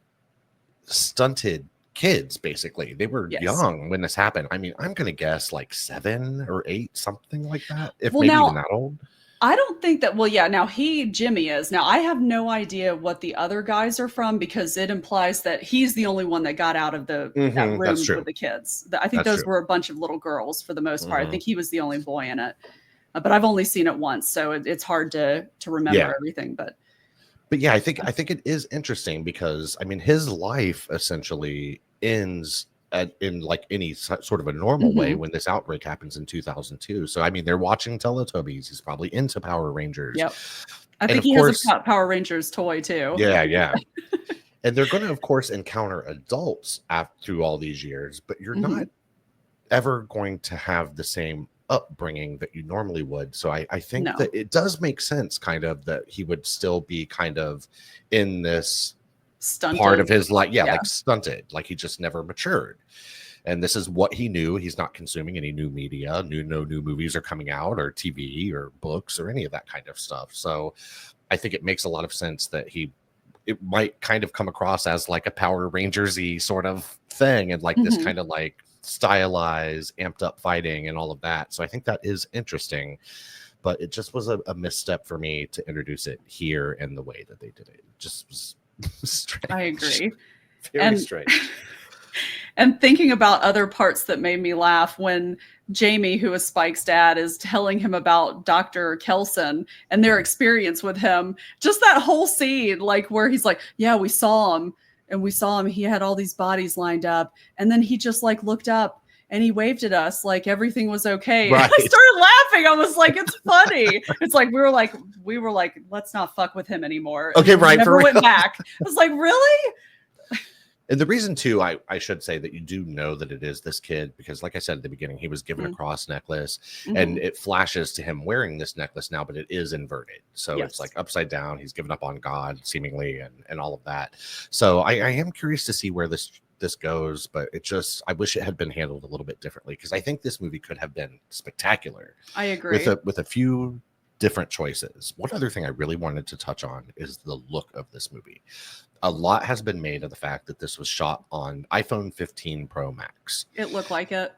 stunted kids, basically. They were Yes. young when this happened. I mean, I'm going to guess like 7 or 8, something like that, if Well, maybe even now that old. I don't think that. Well, yeah. Now Jimmy is. Now I have no idea what the other guys are from because it implies that he's the only one that got out of that That's room with true. the kids. I think That's those true. were a bunch of little girls for the most part. I Mhm. think he was the only boy in it, but I've only seen it once, so it's hard to remember Yeah. everything. But yeah, I think it is interesting because I mean his life essentially ends in like any sort of a normal way Mhm. when this outbreak happens in 2002. So I mean they're watching Teletubbies. He's probably into Power Rangers, Yep. I and think of he has a course, Power Rangers toy too. yeah, yeah. And they're going to, of course, encounter adults through all these years, but you're not Mhm. ever going to have the same upbringing that you normally would. So I think No. that it does make sense, kind of, that he would still be kind of in this part Stunted. of his life, yeah, Yeah. like stunted, like he just never matured. And this is what he knew. He's not consuming any new media, no new movies are coming out, or TV or books or any of that kind of stuff. So I think it makes a lot of sense that it might kind of come across as like a Power Rangers-y sort of thing, and like this Mhm. kind of like stylized, amped up fighting and all of that. So I think that is interesting, but it just was a misstep for me to introduce it here in the way that they did it. It just was strange. I agree. Very And strange. and thinking about other parts that made me laugh when Jamie, who is Spike's dad, is telling him about Dr. Kelson and their experience with him. Just that whole scene, like where he's like, yeah, we saw him and we saw him. He had all these bodies lined up. And then he just like looked up and he waved at us like everything was okay. And Right. I started laughing. I was like, it's funny. It's like we were like, let's not fuck with him anymore. Okay, And we right, for never went real. back. I was like, really? And the reason too, I should say that you do know that it is this kid because, like I said at the beginning, he was given a cross necklace, and Mhm. it flashes to him wearing this necklace now, but it is inverted, so it's Yes. like upside down. He's given up on God, seemingly, and all of that. So I am curious to see where this goes, but I wish it had been handled a little bit differently because I think this movie could have been spectacular I agree. with a few different choices. One other thing I really wanted to touch on is the look of this movie. A lot has been made of the fact that this was shot on iPhone 15 Pro Max. It looked like it.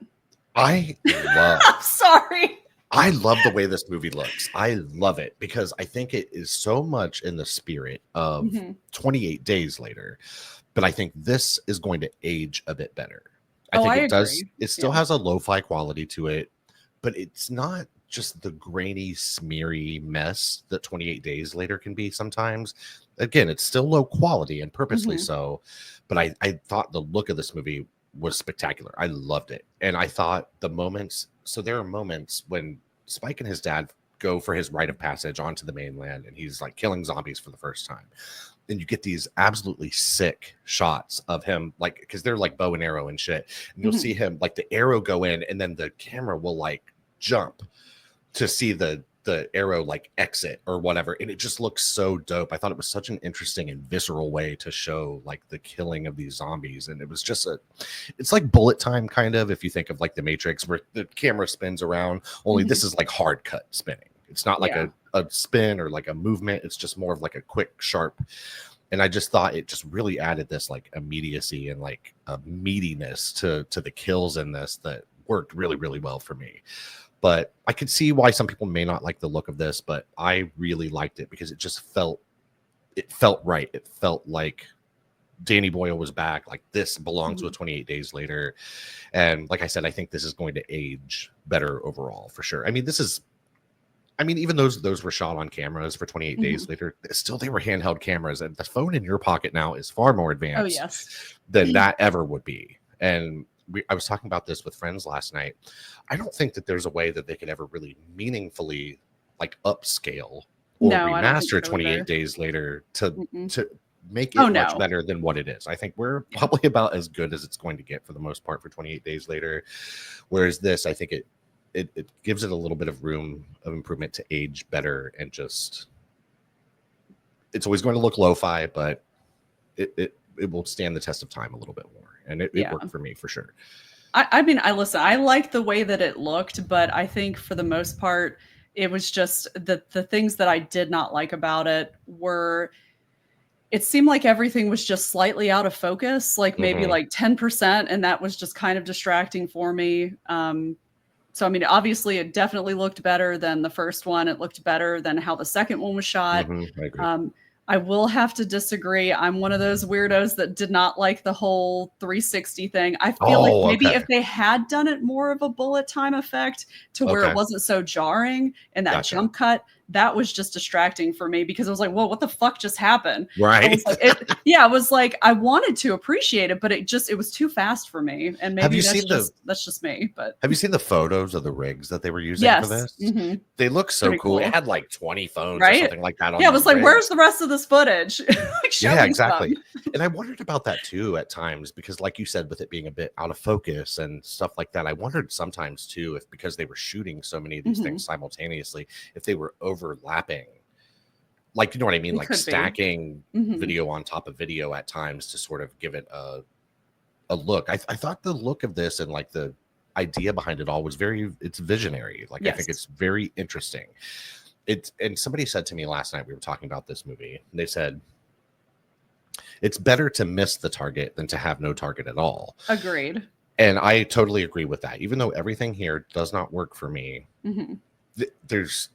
I love I'm sorry. I love the way this movie looks. I love it because I think it is so much in the spirit of Mhm. 28 Days Later, but I think this is going to age a bit better. I Oh, think I it does. agree. It still Yeah. has a lo-fi quality to it, but it's not just the grainy, smeary mess that 28 Days Later can be sometimes. again, it's still low quality and purposely Mhm. so, but I thought the look of this movie was spectacular. I loved it. And I thought the moments, so there are moments when Spike and his dad go for his rite of passage onto the mainland and he's like killing zombies for the first time. And you get these absolutely sick shots of him, like, because they're like bow and arrow and shit. And you'll Mhm. see him like the arrow go in, and then the camera will like jump to see the arrow like exit or whatever, and it just looks so dope. I thought it was such an interesting and visceral way to show like the killing of these zombies, and it was just it's like bullet time kind of, if you think of like the Matrix where the camera spins around, only this Mhm. is like hard cut spinning. It's not like Yeah. a spin or like a movement, it's just more of like a quick sharp. And I just thought it just really added this like immediacy and like a meatiness to the kills in this that worked really, really well for me. But I could see why some people may not like the look of this, but I really liked it because it felt right. It felt like Danny Boyle was back. Like this belongs with Mhm. 28 Days Later. And like I said, I think this is going to age better overall for sure. Even those were shot on cameras for 28 Mhm. Days Later. Still, they were handheld cameras, and the phone in your pocket now is far more Oh, advanced yes. than that ever would be. And I was talking about this with friends last night. I don't think that there's a way that they could ever really meaningfully like upscale or No, I don't think remaster so 28 either. Days Later to Mm-mm. make Oh, it much no. better than what it is. I think we're Yeah. probably about as good as it's going to get for the most part for 28 Days Later. Whereas this, I think it gives it a little bit of room of improvement to age better, and just it's always going to look lo-fi, but it will stand the test of time a little bit more, and it Yeah. worked for me for sure. I mean, I listen, I like the way that it looked, but I think for the most part, it was just the things that I did not like about it were it seemed like everything was just slightly out of focus, like maybe Hmm. like 10%, and that was just kind of distracting for me. So I mean, obviously it definitely looked better than the first one. It looked better than how the second one was shot. Hmm. I agree. Um, I will have to disagree. I'm one of those weirdos that did not like the whole 360 thing. I feel like Oh, maybe okay. if they had done it more of a bullet time effect to where it Okay. wasn't so jarring and that Gotcha. jump cut, that was just distracting for me because I was like, whoa, what the fuck just happened? I Right. was like, yeah, it was like I wanted to appreciate it, but it was too fast for me. And Have maybe you seen that's just me. But have you seen the photos of the rigs that they were using for yes. this? They look so Pretty cool. It cool. had like 20 phones or Right? something like that on Yeah, it was these like, where's rigs. the rest of this footage? Like, show Yeah, me some. exactly. And I wondered about that too at times because, like you said, with it being a bit out of focus and stuff like that, I wondered sometimes too if because they were shooting so many of these Mhm. things simultaneously, if they were overlapping, like, you know what I mean? It Like could be. stacking Mhm. video on top of video at times to sort of give it a look. I thought the look of this and like the idea behind it all was it's visionary. Like, I think Yes. it's very interesting. And somebody said to me last night, we were talking about this movie, and they said, it's better to miss the target than to have no target at all. Agreed. And I totally agree with that. Even though everything here does not work for me, Mhm. there's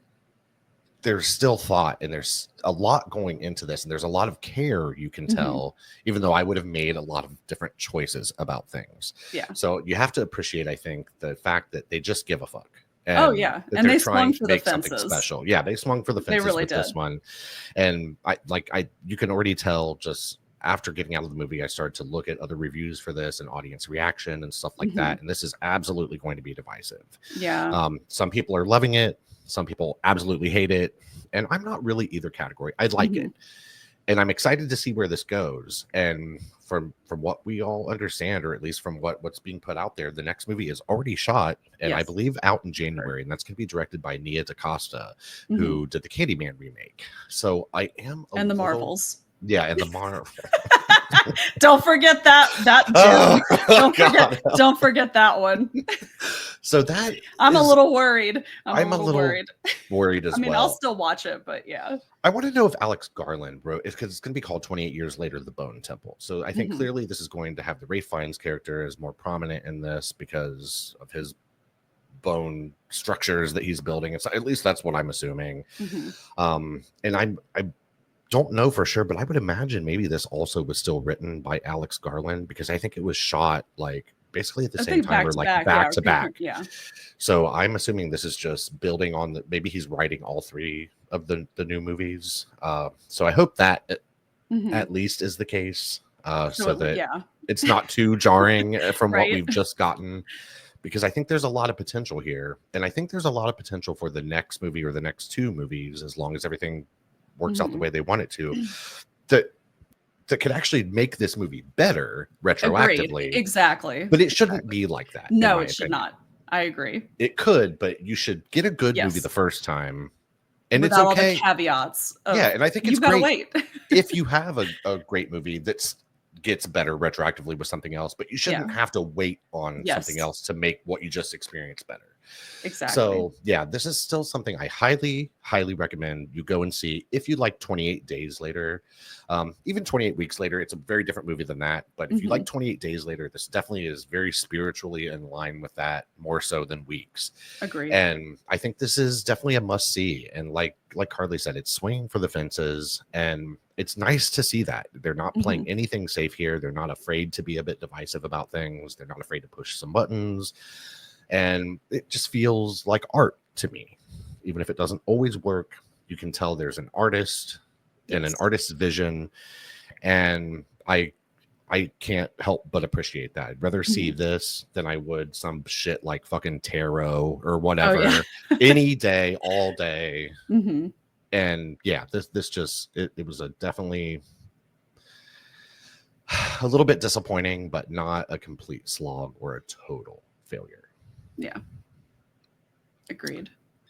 still thought, and there's a lot going into this, and there's a lot of care you can Mhm. tell, even though I would have made a lot of different choices about things. Yeah. So you have to appreciate, I think, the fact that they just give a fuck Oh, and yeah, that and they're they trying swung to for the make something fences. special. Yeah, they swung for the They fences really with did. this one. And I you can already tell, just after getting out of the movie, I started to look at other reviews for this and audience reaction and stuff like Mhm. that. And this is absolutely going to be divisive. Yeah. Some people are loving it, some people absolutely hate it, and I'm not really either category. I like Mhm. it, and I'm excited to see where this goes. And from what we all understand, or at least from what's being put out there, the next movie is already shot and I Yes. believe out in Heard. January, and that's going to be directed by Nia DaCosta, Mhm. who did the Candyman remake. So I am a And the little, Marvels. yeah, and the Marvel. Don't forget that Oh, gem. God. Don't forget that one. So that I'm a is, little worried. I'm a I'm a little little worried. worried I as mean, I'll well. still watch it, but yeah. I want to know if Alex Garland wrote it, because it's going to be called 28 Years Later, The Bone Temple. So I think Mhm. clearly this is going to have the Rafe Fiennes character as more prominent in this because of his bone structures that he's building. It's at least that's what I'm assuming. Mhm. And I don't know for sure, but I would imagine maybe this also was still written by Alex Garland, because I think it was shot like basically at the I same think time, back or to like back, yeah, back to back. yeah. So I'm assuming this is just building on maybe he's writing all three of the new movies. So I hope that Mhm. at least is the case, So so that yeah. it's not too jarring from what Right? we've just gotten. Because I think there's a lot of potential here, and I think there's a lot of potential for the next movie or the next two movies, as long as everything works out the Mhm. way they want it to, that that could actually make this movie better Agreed. retroactively. Exactly. But it shouldn't Exactly. be like that, in No, my it should opinion. not. I agree. It could, but you should get a good movie the Yes. first time, and it's Without all the okay. caveats Yeah, of and I think it's you've gotta great wait. if you have a great movie that's gets better retroactively with something else, but you Yeah. shouldn't have to wait on something Yes. else to make what you just experienced better. Exactly. So yeah, this is still something I highly, highly recommend you go and see if you like 28 Days Later. Even 28 Weeks Later, it's a very different movie than that. But if you like Mhm. 28 Days Later, this definitely is very spiritually in line with that, more so than Weeks. Agreed. And I think this is definitely a must see. And like Carly said, it's swinging for the fences, and it's nice to see that they're not playing Mhm. anything safe here. They're not afraid to be a bit divisive about things. They're not afraid to push some buttons, and it just feels like art to me. Even if it doesn't always work, you can tell there's an artist and an Yes. artist's vision, and I can't help but appreciate that. I'd rather see Mhm. this than I would some shit like fucking tarot or Oh, yeah. whatever any day, all day. Mhm. And yeah, this just it was a definitely a little bit disappointing, but not a complete slog or a total failure. Yeah. Agreed.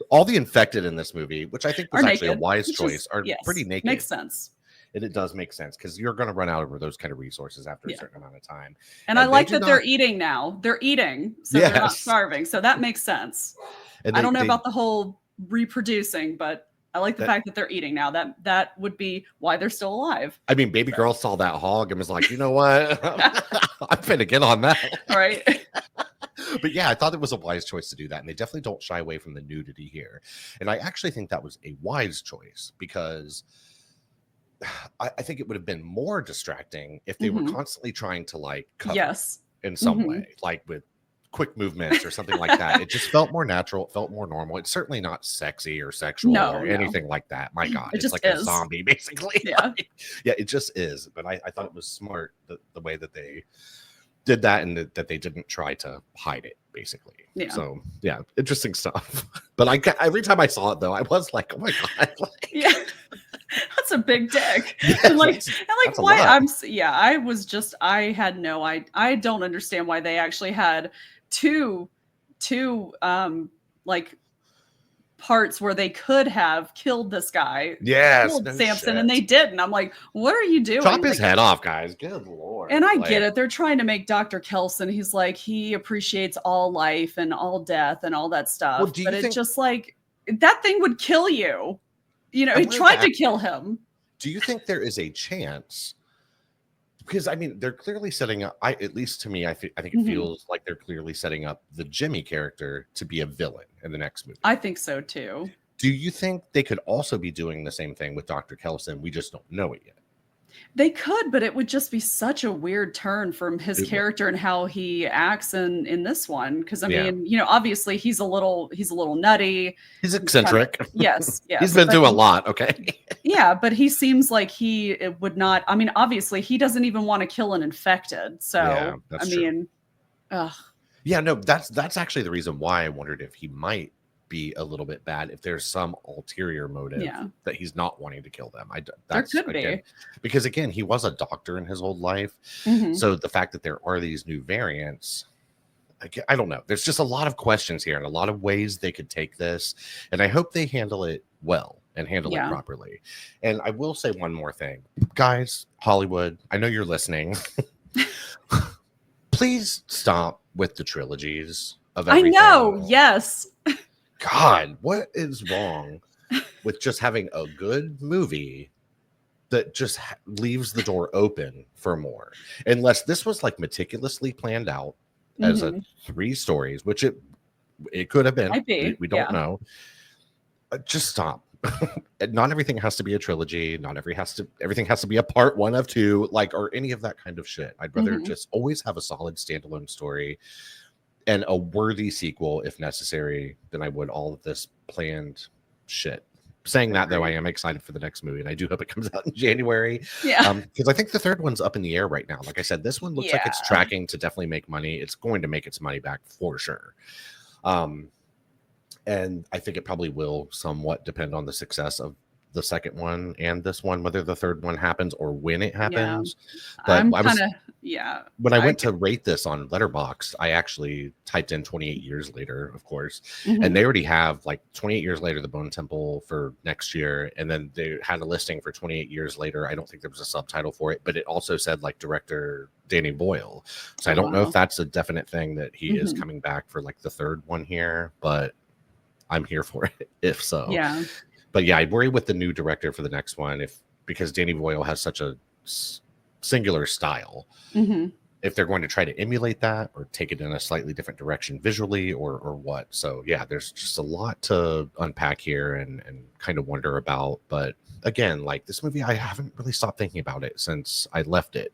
All the infected in this movie, which I think Are was actually a naked, wise which is choice, are pretty yes, makes naked. sense. And it does make sense because you're going to run out of those kind of resources after a Yeah. certain amount of time. And I And they like do that they're not, eating now. They're eating, so they're not yes. starving. So that makes sense. And I don't know they about the whole reproducing, but I like the that, fact that they're eating now. That would be why they're still alive. I mean, baby So, girl saw that hog and was like, you know what? I'm finna get on that. all right. But yeah, I thought it was a wise choice to do that. And they definitely don't shy away from the nudity here. And I actually think that was a wise choice because I think it would have been more distracting if they were Mhm. constantly trying to like cover it Yes. in some Mhm. way, like with quick movements or something like that. It just felt more natural. It felt more normal. It's certainly not sexy or sexual No, or no. anything like that. My God, It it's just like a is. zombie, basically. Yeah. Yeah, it just is. But I thought it was smart the way that they did that and that they didn't try to hide it, basically. Yeah. So yeah, interesting stuff. But every time I saw it though, I was like, oh my God, Yeah. like, That's a big dick. yeah, And like that's a why lot. yeah, I was just I had no I don't understand why they actually had two like parts where they could have killed this guy, Yes, killed no Samson, and shit. they didn't. I'm like, what are you Chop doing? his Like, head off, guys. Good lord. and I get Like, it. They're trying to make Dr. Kelson, he's like, he appreciates all life and all death and all that well, stuff. do But you it think just like that thing would kill you. You know, I he wanted to tried to ask, kill him. do you think there is a chance? Because I mean, they're clearly setting up. At least to me, I think it Mhm. feels like they're clearly setting up the Jimmy character to be a villain in the next movie. I think so too. Do you think they could also be doing the same thing with Dr. Kelson? We just don't know it yet. They could, but it would just be such a weird turn from his It would. character and how he acts in this one. Because I Yeah, mean, you know, obviously he's a little nutty. he's He's kind of eccentric. yes, He's yes, been but through a lot. Okay. yeah, but he seems like he it would not. I mean, obviously he doesn't even want to kill an infected. Yeah, So I that's true. mean, ugh, Yeah, no, that's actually the reason why I wondered if he might be a little bit bad, if there's some ulterior motive yeah, that he's not wanting to kill them. there That's could again be. because again he was a doctor in his whole life, Hmm. so the fact that there are these new variants, I don't know. There's just a lot of questions here and a lot of ways they could take this, and I hope they handle it well and handle it Yeah. properly. And I will say one more thing, guys, Hollywood. I know you're listening. Please stop with the trilogies of I know. everything. Yes. God, what is wrong with just having a good movie that just leaves the door open for more? Unless this was like meticulously planned out as a Hmm. 3 stories, which it could have been. Might be. We don't Yeah. know. Just stop. Not everything has to be a trilogy. Not everything has to be a part 1 of 2, like or any of that kind of shit. I'd rather Hmm. just always have a solid standalone story and a worthy sequel if necessary than I would all of this planned shit. Saying that though, I Agreed. am excited for the next movie, and I do hope it comes out in January. Yeah. Because I think the third one's up in the air right now. Like I said, this one looks like it's Yeah. tracking to definitely make money. It's going to make its money back for sure. And I think it probably will somewhat depend on the success of the second one and this one, whether the third one happens or when it Yeah. happens. But I'm kind of, yeah. when I I went get, to rate this on Letterboxd, I actually typed in 28 years later, of course, and mhm. they already have like 28 years later, the Bone Temple for next year, and then they had a listing for 28 years later. I don't think there was a subtitle for it, but it also said like director Danny Boyle. So I Oh, don't know if wow. that's a definite thing that he is Mhm. coming back for like the third one here, but I'm here for it if so. Yeah. But yeah, I worry with the new director for the next one because Danny Boyle has such a singular style. Mhm. If they're going to try to emulate that or take it in a slightly different direction visually or what. So yeah, there's just a lot to unpack here and kind of wonder about. But again, like this movie, I haven't really stopped thinking about it since I left it.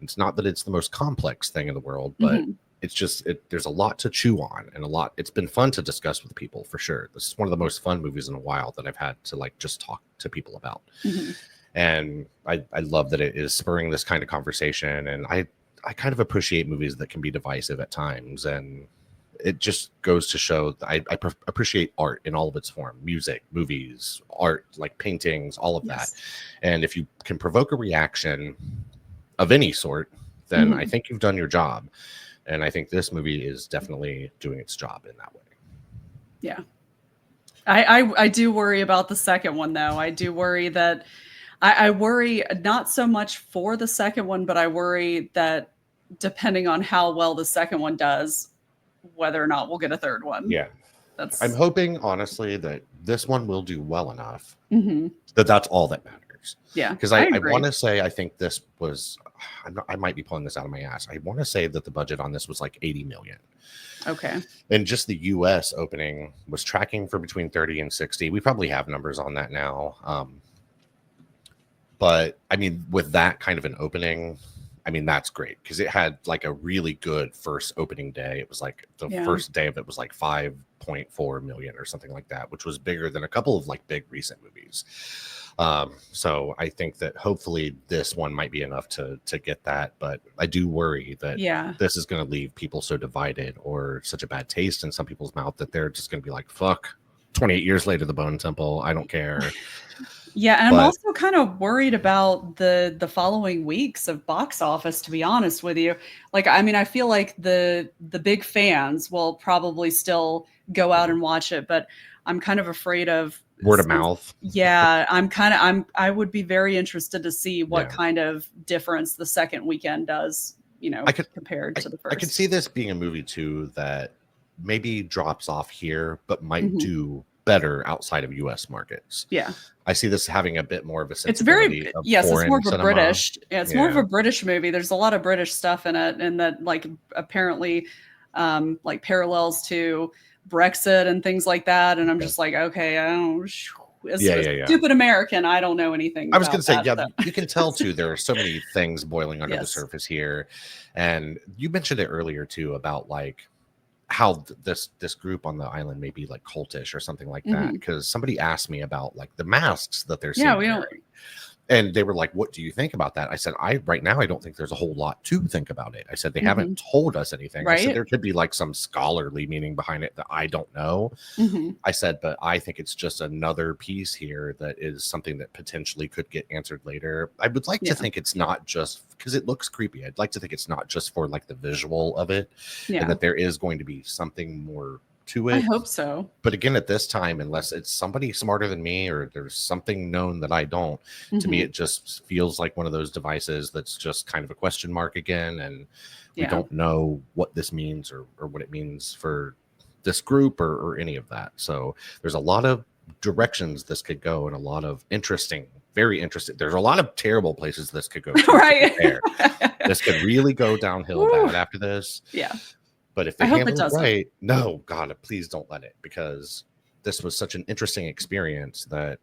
It's not that it's the most complex thing in the world, but Mhm. it's just there's a lot to chew on and a lot. It's been fun to discuss with people for sure. This is one of the most fun movies in a while that I've had to like just talk to people about. Mhm. And I love that it is spurring this kind of conversation. And I kind of appreciate movies that can be divisive at times. And it just goes to show that I appreciate art in all of its form, music, movies, art, like paintings, all of that. Yes. And if you can provoke a reaction of any sort, then I Mhm. think you've done your job. And I think this movie is definitely doing its job in that way. Yeah. I do worry about the second one though. I do worry that I worry not so much for the second one, but I worry that depending on how well the second one does, whether or not we'll get a third one. Yeah. I'm That's hoping, honestly, that this one will do well enough mhm. that that's all that matters. Yeah, Because I I want agree. to say, I think this was, I might be pulling this out of my ass. I want to say that the budget on this was like 80 million. Okay. And just the US opening was tracking for between 30 and 60. We probably have numbers on that now. But I mean, with that kind of an opening, I mean, that's great because it had like a really good first opening day. It was like the Yeah. first day of it was like 5.4 million or something like that, which was bigger than a couple of like big recent movies. So I think that hopefully this one might be enough to get that, but I do worry that Yeah. this is going to leave people so divided or such a bad taste in some people's mouth that they're just going to be like, fuck, 28 years later, the Bone Temple, I don't care. Yeah, and I'm But also kind of worried about the following weeks of box office, to be honest with you. Like, I mean, I feel like the big fans will probably still go out and watch it, but I'm kind of afraid of word of since mouth, yeah, I would be very interested to see what yeah. kind of difference the second weekend does, I could compared to the I could first. see this being a movie too that maybe drops off here, but might Mhm. do better outside of US markets. Yeah. I see this having a bit more of a It's very sensibility of yes, it's more foreign of a cinema. British yeah, it's more of Yeah. a British movie. There's a lot of British stuff in it, and that like apparently like parallels to Brexit and things like that. And I'm Okay. just like, okay, I don't as Yeah, a yeah, yeah. stupid American, I don't know anything I was going about to say, that. yeah, So you can tell too. There are so many things boiling under the yes. surface here, and you mentioned it earlier too about like how this group on the island may be like cultish or something like that. Mhm. Because somebody asked me about like the masks that they're Yeah, seen we don't wearing. And they were like, what do you think about that? I said, right now, I don't think there's a whole lot to think about it. I said, they mhm. haven't told us anything. I said, Right? there could be like some scholarly meaning behind it that I don't know. Mhm. I said, but I think it's just another piece here that is something that potentially could get answered later. I would like to Yeah. think it's not just because it looks creepy. I'd like to think it's not just for like the visual of it and Yeah. that there is going to be something more to I it. hope so. But again, at this time, unless it's somebody smarter than me or there's something known that I don't, to me, Mhm. it just feels like one of those devices that's just kind of a question mark again. And we Yeah. don't know what this means or what it means for this group or any of that. So there's a lot of directions this could go and a lot of interesting, very interesting. There's a lot of terrible places this could go to be Right. fair. This could really go downhill Woo. bad after this. Yeah. But if I they hope it handle it doesn't. right, no, God, please don't let it, because this was such an interesting experience that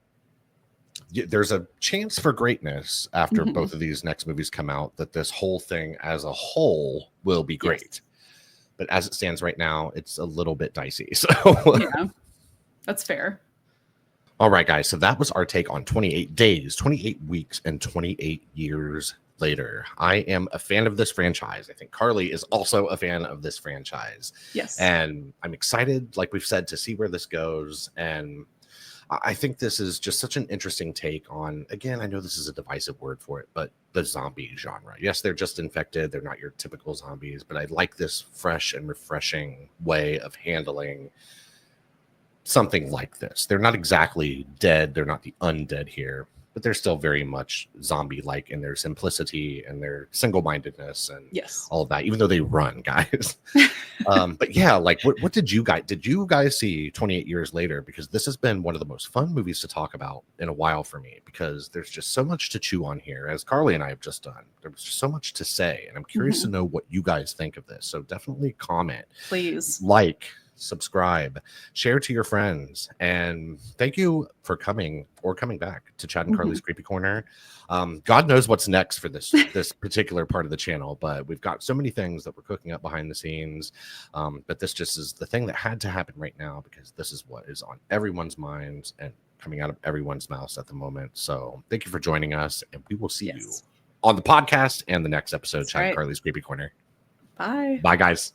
there's a chance for greatness after Mhm. both of these next movies come out, that this whole thing as a whole will be Yes. great. But as it stands right now, it's a little bit dicey. So, Yeah. That's fair. All right, guys. So that was our take on 28 days, 28 weeks, and 28 years later. I am a fan of this franchise. I think Carly is also a fan of this franchise. Yes. And I'm excited, like we've said, to see where this goes. And I think this is just such an interesting take on, again, I know this is a divisive word for it, but the zombie genre. Yes, they're just infected. They're not your typical zombies, but I like this fresh and refreshing way of handling something like this. They're not exactly dead. They're not the undead here, but they're still very much zombie-like in their simplicity and their single-mindedness and Yes. all of that, even though they run, guys. But yeah, like what did you guys see 28 years later? Because this has been one of the most fun movies to talk about in a while for me, because there's just so much to chew on here, as Carly and I have just done. There was just so much to say, and I'm curious to know what you guys think of this. So definitely comment, please, like, subscribe, share to your friends, and thank you for coming back to Chad and Carly's Creepy Corner. God knows what's next for this particular part of the channel, but we've got so many things that we're cooking up behind the scenes. But this just is the thing that had to happen right now, because this is what is on everyone's minds and coming out of everyone's mouths at the moment. So thank you for joining us, and we will see you on the podcast and the next episode. Chad and Carly's Creepy Corner. Bye. Bye, guys.